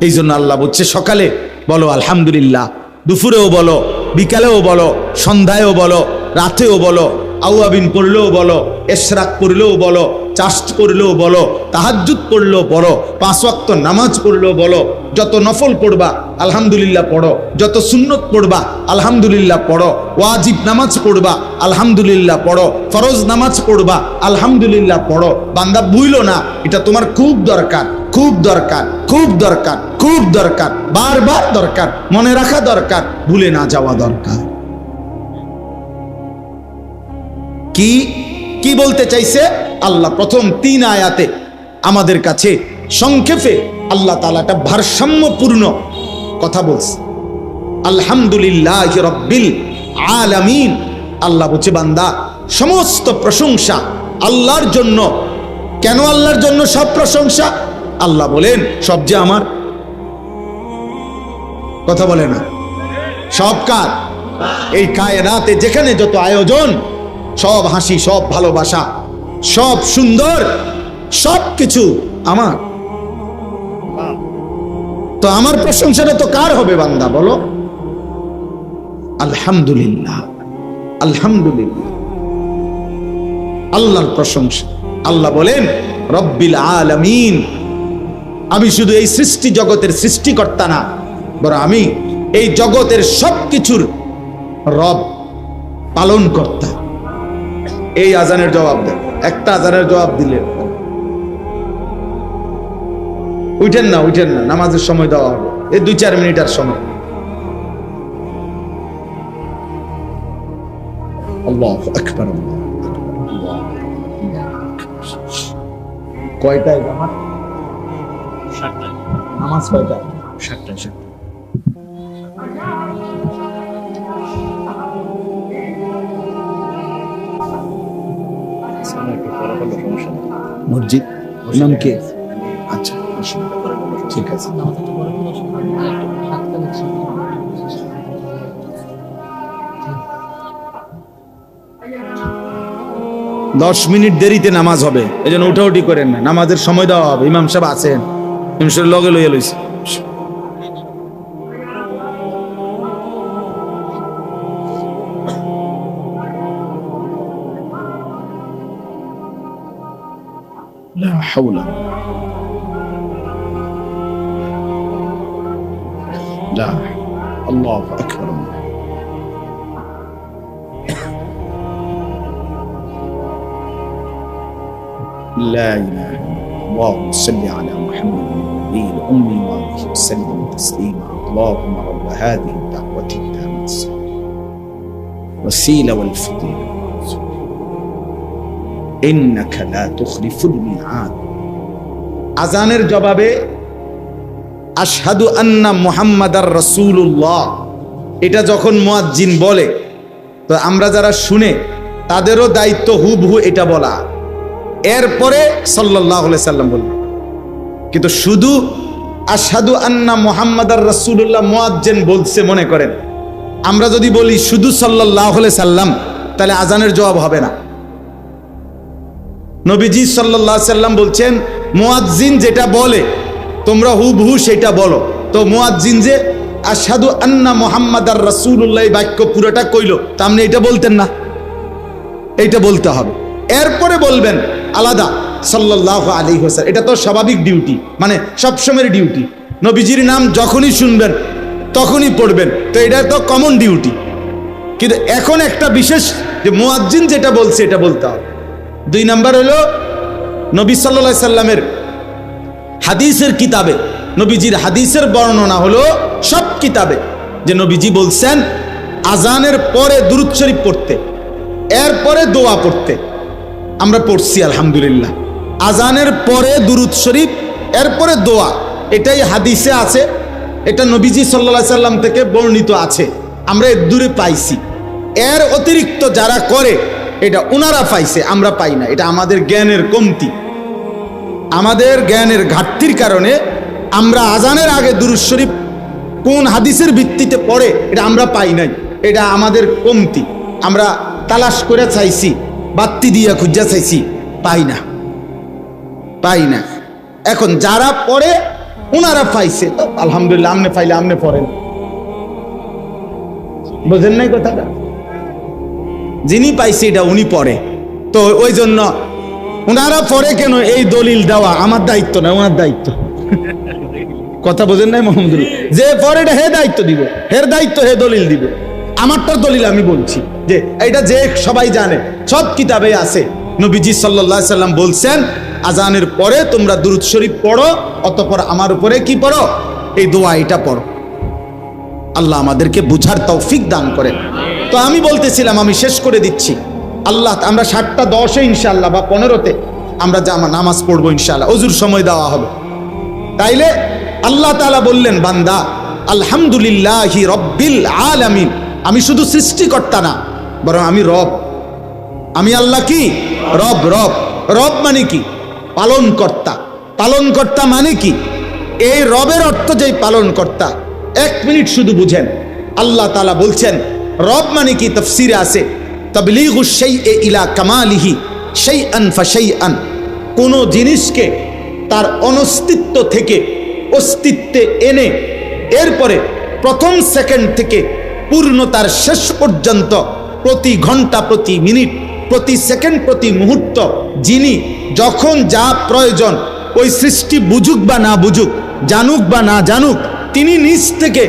এই জন্য আল্লাহ বলছে সকালে বলো আলহামদুলিল্লাহ, দুপুরেও বলো, বিকালেও বলো, সন্ধ্যায়ও বলো, রাতেও বলো, আওয়াবিন পড়লেও বলো, ইশরাক পড়লেও বলো, চাষ্ট করলেও বলো, তাহাজ্জুদ পড়লেও বলো, 5 ওয়াক্ত নামাজ পড়লেও বলো, যত নফল পড়বা আলহামদুলিল্লাহ পড়ো, যত সুন্নত পড়বা আলহামদুলিল্লাহ পড়ো, ওয়াজিব নামাজ পড়বা আলহামদুলিল্লাহ পড়ো, ফরজ নামাজ পড়বা আলহামদুলিল্লাহ পড়ো। বান্দা ভুইলো না, এটা তোমার খুব দরকার, খুব দরকার, খুব দরকার, খুব দরকার, বারবার দরকার, মনে রাখা দরকার, ভুলে না যাওয়া দরকার। কি কি বলতে চাইছে আল্লাহ? প্রথম 3 আয়াতে আমাদের কাছে সংক্ষেপে আল্লাহ তাআলা একটা ভারসাম্যপূর্ণ কথা বলছে, আলহামদুলিল্লাহি রাব্বিল আলামিন। আল্লাহ বলছে বান্দা সমস্ত প্রশংসা আল্লাহর জন্য। কেন আল্লাহর জন্য সব প্রশংসা? আল্লাহ বলেন সব যে আমার, কথা বলে না, সব কার? এই কায়নাতে যেখানে যত আয়োজন, সব হাসি, সব ভালোবাসা, সব সুন্দর, সব কিছু আমার। তো আমার প্রশংসাটা তো কার হবে বান্দা বলো? আলহামদুলিল্লাহ, আলহামদুলিল্লাহ, আল্লাহর প্রশংসা। আল্লাহ বলেন রব্বিল আলামিন, আমি শুধু এই সৃষ্টি জগতের সৃষ্টিকর্তা না, বরং আমি এই জগতের সবকিছুর রব, পালন কর্তা। এই আজানের জবাব দেন, একটা আজানের জবাব দিলে উঠেন না, উঠেন না, নামাজের সময় দেওয়া হবে, এই 2-4 মিনিটের সময়। আল্লাহু আকবার। কয়টায় নামাজ? 7টায়। নামাজ কয়টায়? 7টায়। মসজিদ নাম কি? আচ্ছা ঠিক আছে। 10 মিনিট দেরিতে নামাজ হবে, এই জন্য উঠাউঠি করেন না, নামাজের সময় দেওয়া হবে। ইমাম সাহেব আছেন, ইমাম সাহেব লগে লইয়া লইছে। لا حول لا الله أكبر. لا إله إلا الله. اللهم صل على محمد النبي الأمي وآله وسلم تسليما. اللهم رب هذه الدعوة التامة والوسيلة والفضيلة إنك لا تخلف الميعاد. আজানের জবাবে আশহাদু আন্না মুহাম্মাদার রাসূলুল্লাহ, এটা যখন মুয়াজ্জিন বলে, তো আমরা যারা শুনে তাদেরও দায়িত্ব হুবহু এটা বলা, এরপরে সাল্লাল্লাহু আলাইহি সাল্লাম বলবে। কিন্তু শুধু আশহাদু আন্না মুহাম্মাদার রাসূলুল্লাহ মুয়াজ্জিন বলছে মনে করেন, আমরা যদি বলি শুধু সাল্লাল্লাহু আলাইহি সাল্লাম, তাহলে আজানের জবাব হবে না। নবীজি সাল্লাল্লাহু আলাইহি সাল্লাম বলছেন মুয়াজ্জিন যেটা বলে তোমরা হুবহু সেটা বলো। তো মুয়াজ্জিন যে আশহাদু আন্না মুহাম্মাদার রাসূলুল্লাহ বাক্য পুরোটা কইলো, তা আপনি এটা বলতেন না, এইটা বলতে হবে। এরপরে বলবেন আলাদা সাল্লাল্লাহু আলাইহি ওয়াসাল্লাম, এটা তো স্বাভাবিক ডিউটি, মানে সবসময়ের ডিউটি। নবীজির নাম যখনই শুনবেন তখনই পড়বেন, তো এটা তো কমন ডিউটি। কিন্তু এখন একটা বিশেষ, যে মুয়াজ্জিন যেটা বলছে এটা বলতে হবে। 2 নাম্বার হলো নবী সাল্লাল্লাহু আলাইহি সাল্লামের হাদিসের কিতাবে নবীজির হাদিসের বর্ণনা হলো সব কিতাবে যে নবীজি বলছেন আজানের পরে দুরূদ শরীফ পড়তে, এরপরে দোয়া পড়তে। আমরা পড়ছি আলহামদুলিল্লাহ। আজানের পরে দুরূদ শরীফ, এরপরে দোয়া, এটাই হাদিসে আছে, এটা নবীজি সাল্লাল্লাহু আলাইহি সাল্লাম থেকে বর্ণিত আছে, আমরা এর দূরে পাইছি। এর অতিরিক্ত যারা করে এটা ওনারা পাইছে, আমরা পাই না। এটা আমাদের জ্ঞানের কমতি, আমাদের জ্ঞানের ঘাটতির কারণে আমরা আজানের আগে দুরূদ শরীফ কোন হাদিসের ভিত্তিতে পড়ে এটা আমরা পাই নাই। এটা আমাদের কমতি, আমরা তালাশ করে চাইছি, বাত্তি দিয়ে খুঁজা চাইছি, পাই না, পাই না। এখন যারা পড়ে ওনারা পাইছে, আলহামদুলিল্লাহ। আমনে পাইলে আমনে পড়েন, বুঝেন নাই কথাটা? যিনি পাইছে এটা উনি পড়ে, তো ওই জন্য ওনারা পড়ে কেন এই দলিল দেওয়া আমার দায়িত্ব না, ওনার দায়িত্ব। কথা বোঝেন নাই মোহাম্মদুল্লাহ? যে পরে এটা হে দায়িত্ব দিব, হের দায়িত্ব হে দলিল দিব। আমারটার দলিল আমি বলছি যে এটা যে সবাই জানে, সব কিতাবে আছে। নবীজি সাল্লাল্লাহু আলাইহি সাল্লাম বলছেন আজানের পরে তোমরা দুরূদ শরীফ পড়ো, অতঃপর আমার উপরে কি পড়ো? এই দোয়া এটা পড়ো। আল্লাহ আমাদেরকে বুঝার তৌফিক দান করেন। তো আমি বলতেছিলাম, আমি শেষ করে দিচ্ছি। আল্লাহ, আমরা 7:10 ইনশাআল্লাহ বা 15-তে আমরা নামাজ পড়বো ইনশাআল্লাহ, ওযুর সময় দেওয়া হবে। তাইলে আল্লাহ তাআলা বললেন, বান্দা আলহামদুলিল্লাহি রব্বিল আলামিন, আমি শুধু সৃষ্টিকর্তা না, বরং আমি রব। আমি আল্লাহ কি? রব। রব, রব মানে কি? পালন কর্তা। পালন কর্তা মানে কি? এই রবের অর্থ যেই পালন কর্তা, 1 মিনিট শুধু বুঝেন। আল্লাহ তাআলা বলছেন রব মানে কি? তাফসীরে আছে তাবলীগুশ শাইই ইলা কামালিহি শাইআন ফাশাইআন, কোন জিনিসকে তার অনস্তিত্ব থেকে অস্তিত্বে এনে এরপরে প্রথম সেকেন্ড থেকে পূর্ণতার শেষ পর্যন্ত প্রতি ঘন্টা, প্রতি মিনিট, প্রতি সেকেন্ড, প্রতি মুহূর্ত যিনি যখন যা প্রয়োজন, ওই সৃষ্টি বুঝুক বা না বুঝুক, জানুক বা না জানুক, তিনি নিজ থেকে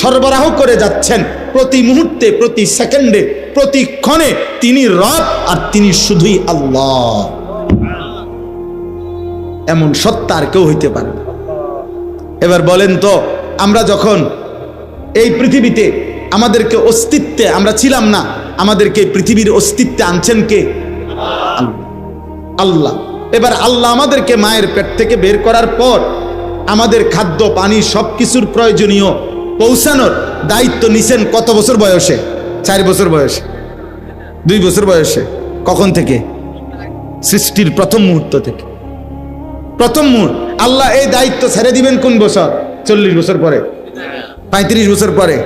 সরবরাহ করে যাচ্ছেন প্রতি মুহূর্তে, প্রতি সেকেন্ডে, প্রতি ক্ষণে। তিনি রব, আর তিনি শুধুই আল্লাহ। এমন সত্তা আর কেউ হইতে পারে না। এবার বলেন তো, আমরা যখন এই পৃথিবীতে আমাদেরকে অস্তিত্বে, আমরা ছিলাম না, আমাদেরকে পৃথিবীর অস্তিত্বে আনছেন কে? আল্লাহ। এবার আল্লাহ আমাদেরকে মায়ের পেট থেকে বের করার পর আমাদের খাদ্য পানি সবকিছুর প্রয়োজনীয় পৌঁছানোর দায়িত্ব নিছেন কত বছর বয়সে? 4 বছর বয়সে, 2 বছর বয়সে। কখন থেকে? সৃষ্টির প্রথম মুহূর্ত থেকে। প্রথম মুহূর্ত। আল্লাহ এই দায়িত্ব ছেড়ে দিবেন কোন বছর? 40 বছর পরে, 35 বছর পরে।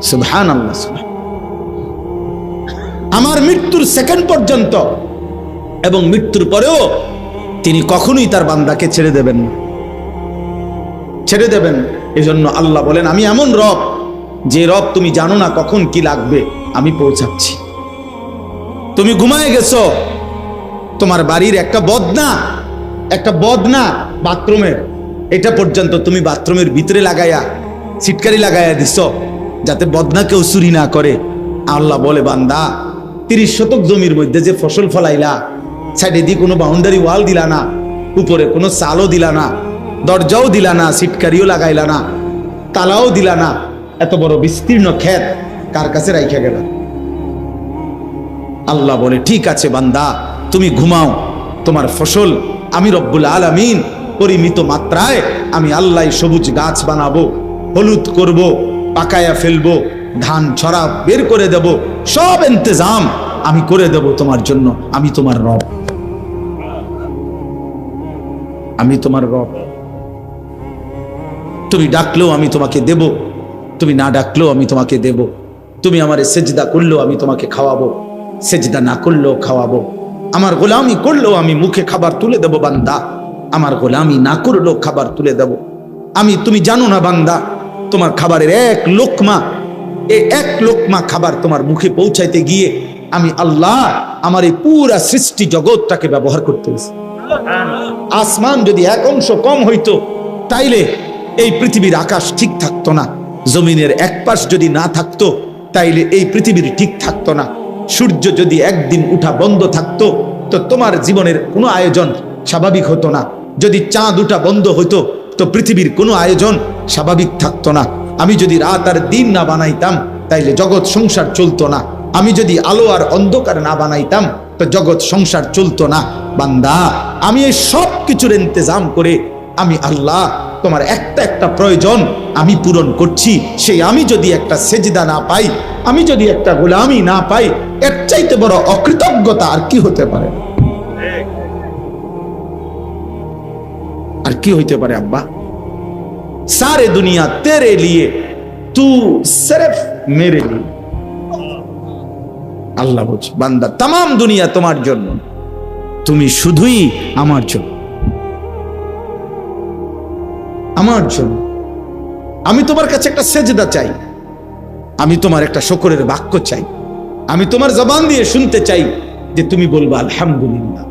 সুবহানাল্লাহ। আমার মৃত্যুর সেকেন্ড পর্যন্ত এবং মৃত্যুর পরেও তিনি কখনোই তার বান্দাকে ছেড়ে দেবেন না, ছেড়ে দেবেন। এজন্য আল্লাহ বলেন, আমি এমন রব, যে রব তুমি জানো না কখন কি লাগবে, আমি পৌঁছাচ্ছি। তুমি ঘুমায় গেছো, তোমার বাড়ির একটা বদনা বাথরুমের, এটা পর্যন্ত তুমি বাথরুমের ভিতরে লাগাইয়া ছিটকারি লাগাইয়া দিছ, যাতে বদনা কেউ চুরি না করে। আল্লাহ বলে, বান্দা 30 শতক জমির মধ্যে যে ফসল ফলাইলা, সাইডে দিয়ে কোনো বাউন্ডারি ওয়াল দিলা না, উপরে কোনো চালও দিলা না, দরজাও দিলা না, ছিটকারিও লাগাইলা না, তালাও দিলা না, এত বড় বিস্তীর্ণ ক্ষেত কার কাছে রাইখা গেল? আল্লাহ বলে, ঠিক আছে বান্দা, তুমি ঘুমাও, তোমার ফসল আমি রব্বুল আলামিন পরিমিত মাত্রায় আমি আল্লাহ সবুজ গাছ বানাবো, হলুদ করব, পাকায়া ফেলবো, ধান ছড়া বের করে দেব, সব ইন্তজাম আমি করে দেব তোমার জন্য। আমি তোমার রব, আমি তোমার রব। তুমি ডাকলেও আমি তোমাকে দেব, তুমি না ডাকলেও আমি তোমাকে দেব। তুমি আমারে সেজদা করলেও আমি তোমাকে খাওয়াবো, সেজদা না করলেও খাওয়াবো। আমার গোলামি করলেও আমি মুখে খাবার তুলে দেব বান্দা, আমার গোলামি না করলেও খাবার তুলে দেব আমি। তুমি জানো না বান্দা, তোমার খাবারের 1 লোকমা, এই 1 লোকমা খাবার তোমার মুখে পৌঁছাইতে গিয়ে আমি আল্লাহ আমার এই পুরা সৃষ্টি জগৎটাকে ব্যবহার করতে হয়েছে। আসমান যদি 1 অংশ কম হইতো, তাইলে এই পৃথিবীর আকাশ ঠিক থাকতো না। জমিনের 1 পাশ যদি না থাকতো, তাইলে এই পৃথিবীর ঠিক থাকতো না। সূর্য যদি একদিন উঠা বন্ধ থাকতো, তো তোমার জীবনের কোনো আয়োজন স্বাভাবিক হতো না। যদি চাঁদ উঠা বন্ধ হতো তো পৃথিবীর কোনো আয়োজন স্বাভাবিক থাকতো না। আমি যদি রাত আর দিন না বানাইতাম তাইলে জগৎ সংসার চলতো না। আমি যদি আলো আর অন্ধকার না বানাইতাম তো জগৎ সংসার চলতো না। বান্দা, আমি এই সব কিছুর ইন্তজাম করে আমি আল্লাহ তোমার একটা একটা প্রয়োজন আমি পূরণ করছি। সেই আমি যদি একটা সেজদা না পাই, আমি যদি একটা গোলামি না পাই, এর চাইতে বড় অকৃতজ্ঞতা আর কি হতে পারে? আর কি হইতে পারে আব্বা? सारे दुनिया तेरे लिए, तू सिर्फ मेरे लिए। আল্লাহ বলছে, বান্দা तमाम দুনিয়া তোমার জন্য, তুমি শুধুই আমার জন্য, আমার জন্য। আমি তোমার কাছে একটা সেজদা চাই, আমি তোমার একটা শুকরের বাক্য চাই, আমি তোমার জবান দিয়ে শুনতে চাই যে তুমি বলবা আলহামদুলিল্লাহ।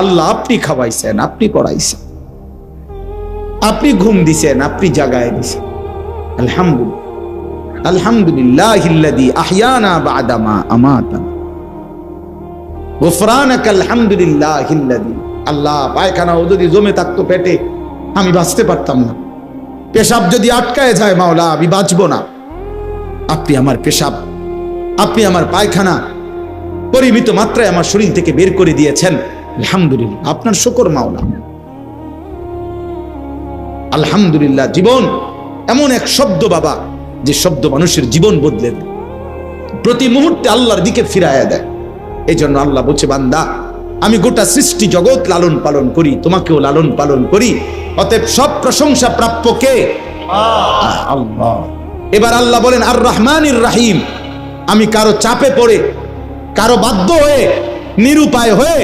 আল্লাহ আপনি খাওয়াইছেন, আপনি পড়াইছেন, আপনি ঘুম দিছেন, আপনি জাগায় দিছেন। আলহামদুলিল্লাহ, আলহামদুলিল্লাহিল্লাযী আহইয়ানা বা'দা মা আমাতানা, গুফরানাকা আলহামদুলিল্লাহিল্লাযী। আল্লাহ, পায়খানা যদি জমে থাকতো পেটে, আমি বাঁচতে পারতাম না। পেশাব যদি আটকায় যায় মাওলা, আমি বাঁচবো না। আপনি আমার পেশাব, আপনি আমার পায়খানা পরিমিত মাত্রায় আমার শরীর থেকে বের করে দিয়েছেন। আলহামদুলিল্লাহ, আপনার শুকর মাওলা। আলহামদুলিল্লাহ জীবন এমন এক শব্দ বাবা, যে শব্দ মানুষের জীবন বদলে দেয়, প্রতি মুহূর্তে আল্লাহর দিকে ফিরাইয়া দেয়। এই জন্য আল্লাহ বলছে, বান্দা আমি গোটা সৃষ্টি জগৎ লালন পালন করি, তোমাকেও লালন পালন করি, অতএব সব প্রশংসা প্রাপ্য কে? আল্লাহ। এবার আল্লাহ বলেন আর রহমানির রাহিম। আমি কারো চাপে পড়ে, কারো বাধ্য হয়ে, নিরুপায় হয়ে,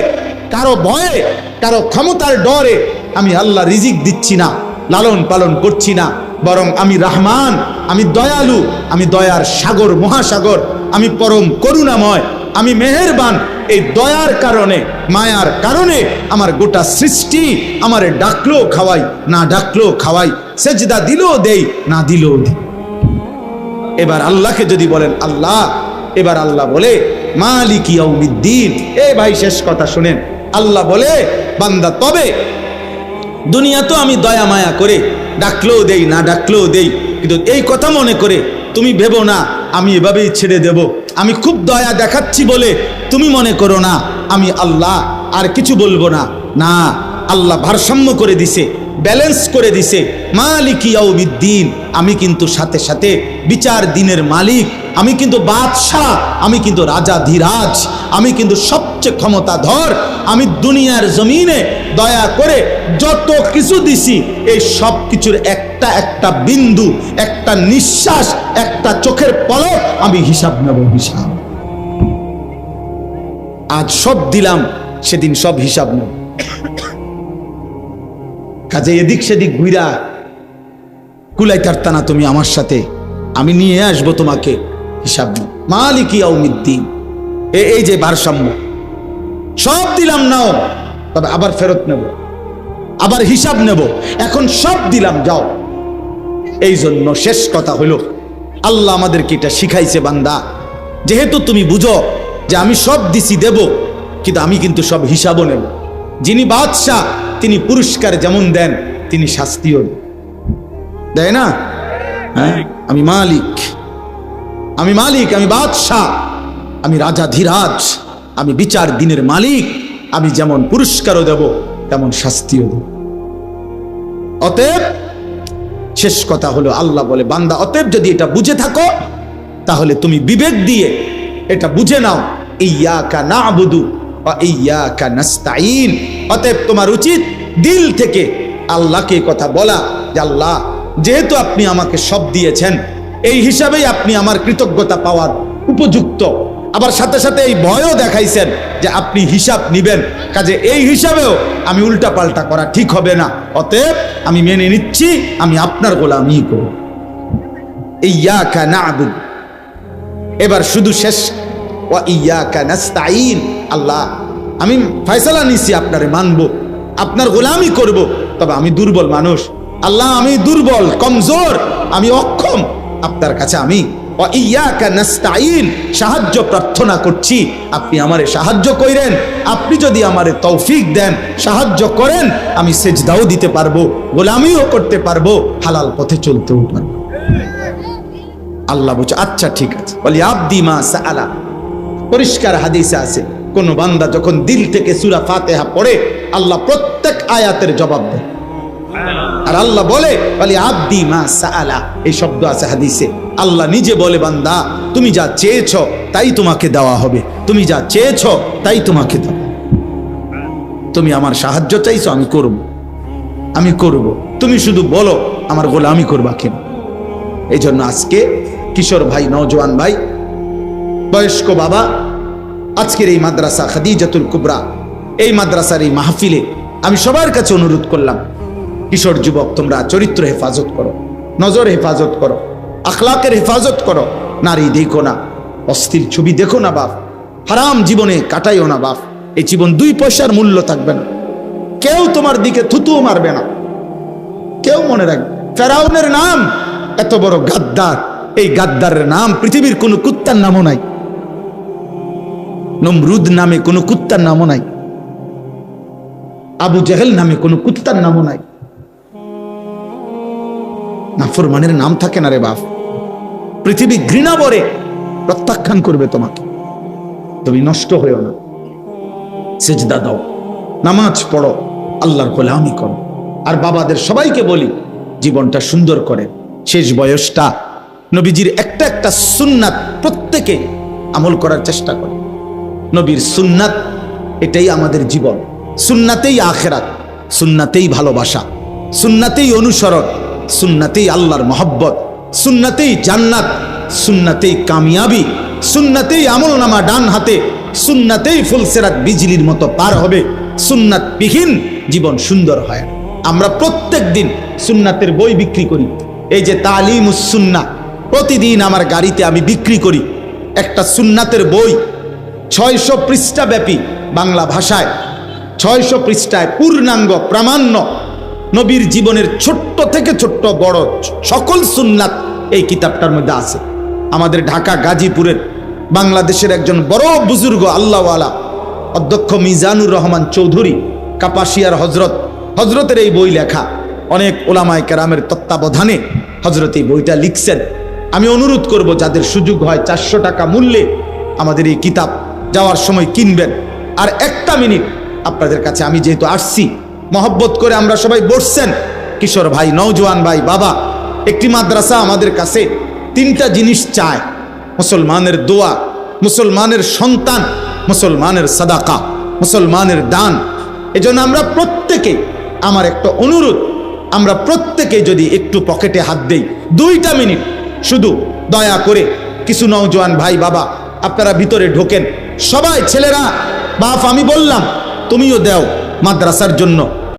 কারো ভয়ে, কারো ক্ষমতার ডরে আমি আল্লাহ রিজিক দিচ্ছি না, লালন পালন করছি না, বরং আমি রহমান, আমি দয়ালু, আমি দয়ার সাগর, মহাসাগর, আমি পরম করুণাময়, আমি মেহেরবান। এই দয়ার কারণে, মায়ার কারণে আমার গোটা সৃষ্টি আমারে ডাকলো খাওয়াই, না ডাকলো খাওয়াই, সেজদা দিলেও দেই, না দিলেও দেই। এবার আল্লাহকে যদি বলেন আল্লাহ, এবার আল্লাহ বলে মালিক ইয়াউমিদ্দিন। এই ভাই শেষ কথা শুনেন, আল্লাহ বলে বান্দা তবে দুনিয়া তো আমি দয়া মায়া করে ডাকলেও দেই, না ডাকলেও দেই, কিন্তু এই কথা মনে করে তুমি ভেবো না আমি এভাবেই ছেড়ে দেব, আমি খুব দয়া দেখাচ্ছি বলে তুমি মনে করো না আমি আল্লাহ আর কিছু বলবো না। না, আল্লাহ ভারসাম্য করে দিছে, ব্যালেন্স করে দিছে। মালিক ইয়াউমিদ্দিন, আমি কিন্তু সাথে সাথে বিচার দিনের মালিক, আমি কিন্তু বাদশাহ, আমি কিন্তু রাজাধিরাজ, আমি কিন্তু সবচেয়ে ক্ষমতাধর। আমি দুনিয়ার জমিনে দয়া করে যত কিছু দিছি, এই সব কিছুর একটা একটা বিন্দু, একটা নিঃশ্বাস, একটা চোখের পলক আমি হিসাব নেব, হিসাব। আজ সব দিলাম, সেদিন সব হিসাব নেব। কাজে এদিক সেদিক ঘুরা কুলাই তারতা না তুমি আমার সাথে, আমি নিয়ে আসবো তোমাকে হিসাব নেব। মালিক ইয়াউমিদ্দিন, এই যে ভারসাম্য, সব দিলাম নাও, তবে আবার ফেরত নেব, আবার হিসাব নেব। এখন সব দিলাম, যাও। এই জন্য শেষ কথা হলো, আল্লাহ আমাদেরকে এটা শিখাইছে, বান্দা যেহেতু তুমি বুঝো যে আমি সব দিছি দেব, কিন্তু আমি কিন্তু সব হিসাবও নেব। যিনি বাদশাহ তিনি পুরস্কার যেমন দেন, তিনি শাস্তিও দেয় না? হ্যাঁ, আমি মালিক, আমি মালিক, আমি বাদশাহ, আমি রাজাধিরাজ, আমি বিচার দিনের মালিক। আমি যেমন পুরস্কারও দেব, তেমন শাস্তিও দেব। অতএব শেষ কথা হলো, আল্লাহ বলে বান্দা অতএব যদি এটা বুঝে থাকো, তাহলে তুমি বিবেক দিয়ে এটা বুঝে নাও, ইয়াকা না'বুদু ওয়া ইয়াকা নাস্তাঈন। অতএব তোমার উচিত দিল থেকে আল্লাহকে কথা বলা যে আল্লাহ, যেহেতু আপনি আমাকে সব দিয়েছেন, এই হিসাবেই আপনি আমার কৃতজ্ঞতা পাওয়ার উপযুক্ত। আবার সাথে সাথে এই ভয়ও দেখাইছেন যে আপনি হিসাব নিবেন, কাজে এই হিসাবেও আমি উল্টা পাল্টা করা ঠিক হবে না। অতএব আমি মেনে নিচ্ছি, আমি আপনার গোলামি করব। ইয়াকা না'বুদু, এবার শুধু শেষ, ওয়া ইয়াকা নাস্তাঈন। আল্লাহ, আমি ফয়সালা নিছি আপনারে মানব, আপনার গোলামি করব, তবে আমি দুর্বল মানুষ। আল্লাহ, আমি দুর্বল, কমজোর, আমি অক্ষম, আপনার কাছে আমি ওয়া ইয়াকা নাস্তাঈন, সাহায্য প্রার্থনা করছি, আপনি আমারে সাহায্য কইরেন। আপনি যদি আমারে তৌফিক দেন, সাহায্য করেন, আমি সেজদাও দিতে পারবো, গোলামিও করতে পারবো, হালাল পথে চলতেও পারবো। আল্লাহ বলছে আচ্ছা ঠিক আছে। বলি আব্দি মা সাআলা, পরিষ্কার হাদিসে আছে কোন বান্দা যখন দিল থেকে সূরা ফাতিহা পড়ে, আল্লাহ প্রত্যেক আয়াতের জবাব দেয়। আর আল্লাহ বলে বলি আব্দি মা সাআলা, এই শব্দ আছে হাদিসে। আল্লাহ নিজে বলে বান্দা তুমি যা চেয়েছো তাই তোমাকে দেওয়া হবে, তুমি যা চেয়েছো তাই তোমাকে দেব। তুমি আমার সাহায্য চাইছো, আমি করব, আমি করব, তুমি শুধু বলো আমার গোলামি করবা কেন। এই জন্য আজকে কিশোর ভাই, নওজোয়ান ভাই, বয়স্ক বাবা, আজকের এই মাদ্রাসা খাদিজাতুল কুবরা, এই মাদ্রাসার এই মাহফিলে আমি সবার কাছে অনুরোধ করলাম, কিশোর যুবক তোমরা চরিত্র হেফাজত করো, নজর হেফাজত করো, আখলাকের হেফাজত করো। নারী দেখো না, অস্থির ছবি দেখো না বাপ, হারাম জীবনে কাটাইও না বাপ। এই জীবন 2 পয়সার মূল্য থাকবে না, কেউ তোমার দিকে থুতুও মারবে না, কেউ মনে রাখবে। ফেরাউনের নাম এত বড় গাদ্দার, এই গাদ্দারের নাম পৃথিবীর কোনো কুত্তার নামও নাই, নমরুদ নামে কোনো কুত্তার নামও নাই, আবু জেহেল নামে কোনো কুত্তার নামও নাই। নাফরমানের নাম থাকে না রে বাপ, পৃথিবী ঘৃণা ভরে প্রত্যাখ্যান করবে তোমাকে। তুমি নষ্ট হয়েও না, সেজদা দাও, নামাজ পড়ো, আল্লাহর গোলামি করো। আর বাবাদের সবাইকে বলি জীবনটা সুন্দর করে, শেষ বয়সটা নবীজির একটা একটা সুন্নাত প্রত্যেকে আমল করার চেষ্টা করে। নবীর সুন্নাত, এটাই আমাদের জীবন। সুন্নাতেই আখিরাত, সুন্নাতেই ভালোবাসা, সুন্নাতেই অনুসরণ, সুন্নাতেই আল্লাহর মহব্বত, সুন্নাতেই জান্নাত, সুন্নাতেই কামিয়াবি, সুন্নাতেই আমলনামা ডান হাতে, সুন্নাতেই ফুলসেরাত বিজলির মতো পার হবে। সুন্নাত বিহীন জীবন সুন্দর হয়। আমরা প্রত্যেক দিন সুন্নাতের বই বিক্রি করি। এই যে তালিমুস সুন্নাহ, প্রতিদিন আমার গাড়িতে আমি বিক্রি করি একটা সুন্নাতের বই, 600 পৃষ্ঠা ব্যাপী, বাংলা ভাষায় 600 পৃষ্ঠায় পূর্ণাঙ্গ প্রামাণ্য নবীর জীবনের ছোট্ট থেকে ছোট্ট বড় সকল সুন্নাত এই কিতাবটার মধ্যে আছে। আমাদের ঢাকা গাজীপুরের বাংলাদেশের একজন বড় বুজুর্গ আল্লাহওয়ালা অধ্যক্ষ মিজানুর রহমান চৌধুরী কাপাসিয়ার হজরতের এই বই লেখা। অনেক ওলামায়ে কেরামের তত্ত্বাবধানে হজরত এই বইটা লিখছেন। আমি অনুরোধ করব যাদের সুযোগ হয় 400 টাকা মূল্যে আমাদের এই কিতাব যাওয়ার সময় কিনবেন। আর একটা মিনিট আপনাদের কাছে, আমি যেহেতু আসছি, মহব্বত করে আমরা সবাই বসছেন, কিশোর ভাই, নওজোয়ান ভাই, বাবা, একটি মাদ্রাসা আমাদের কাছে 3টা জিনিস চায়: মুসলমানের দোয়া, মুসলমানের সন্তান, মুসলমানের সাদাকা, মুসলমানের দান। এজন্য আমরা প্রত্যেকে, আমার একটা অনুরোধ, আমরা প্রত্যেকে যদি একটু পকেটে হাত দেই 2টা মিনিট, শুধু দয়া করে কিছু নওজোয়ান ভাই, বাবা, আপনারা ভিতরে ঢোকেন। সবাই ছেলেরা, বাপ, আমি বললাম তুমিও দাও মাদ্রাসার জন্য।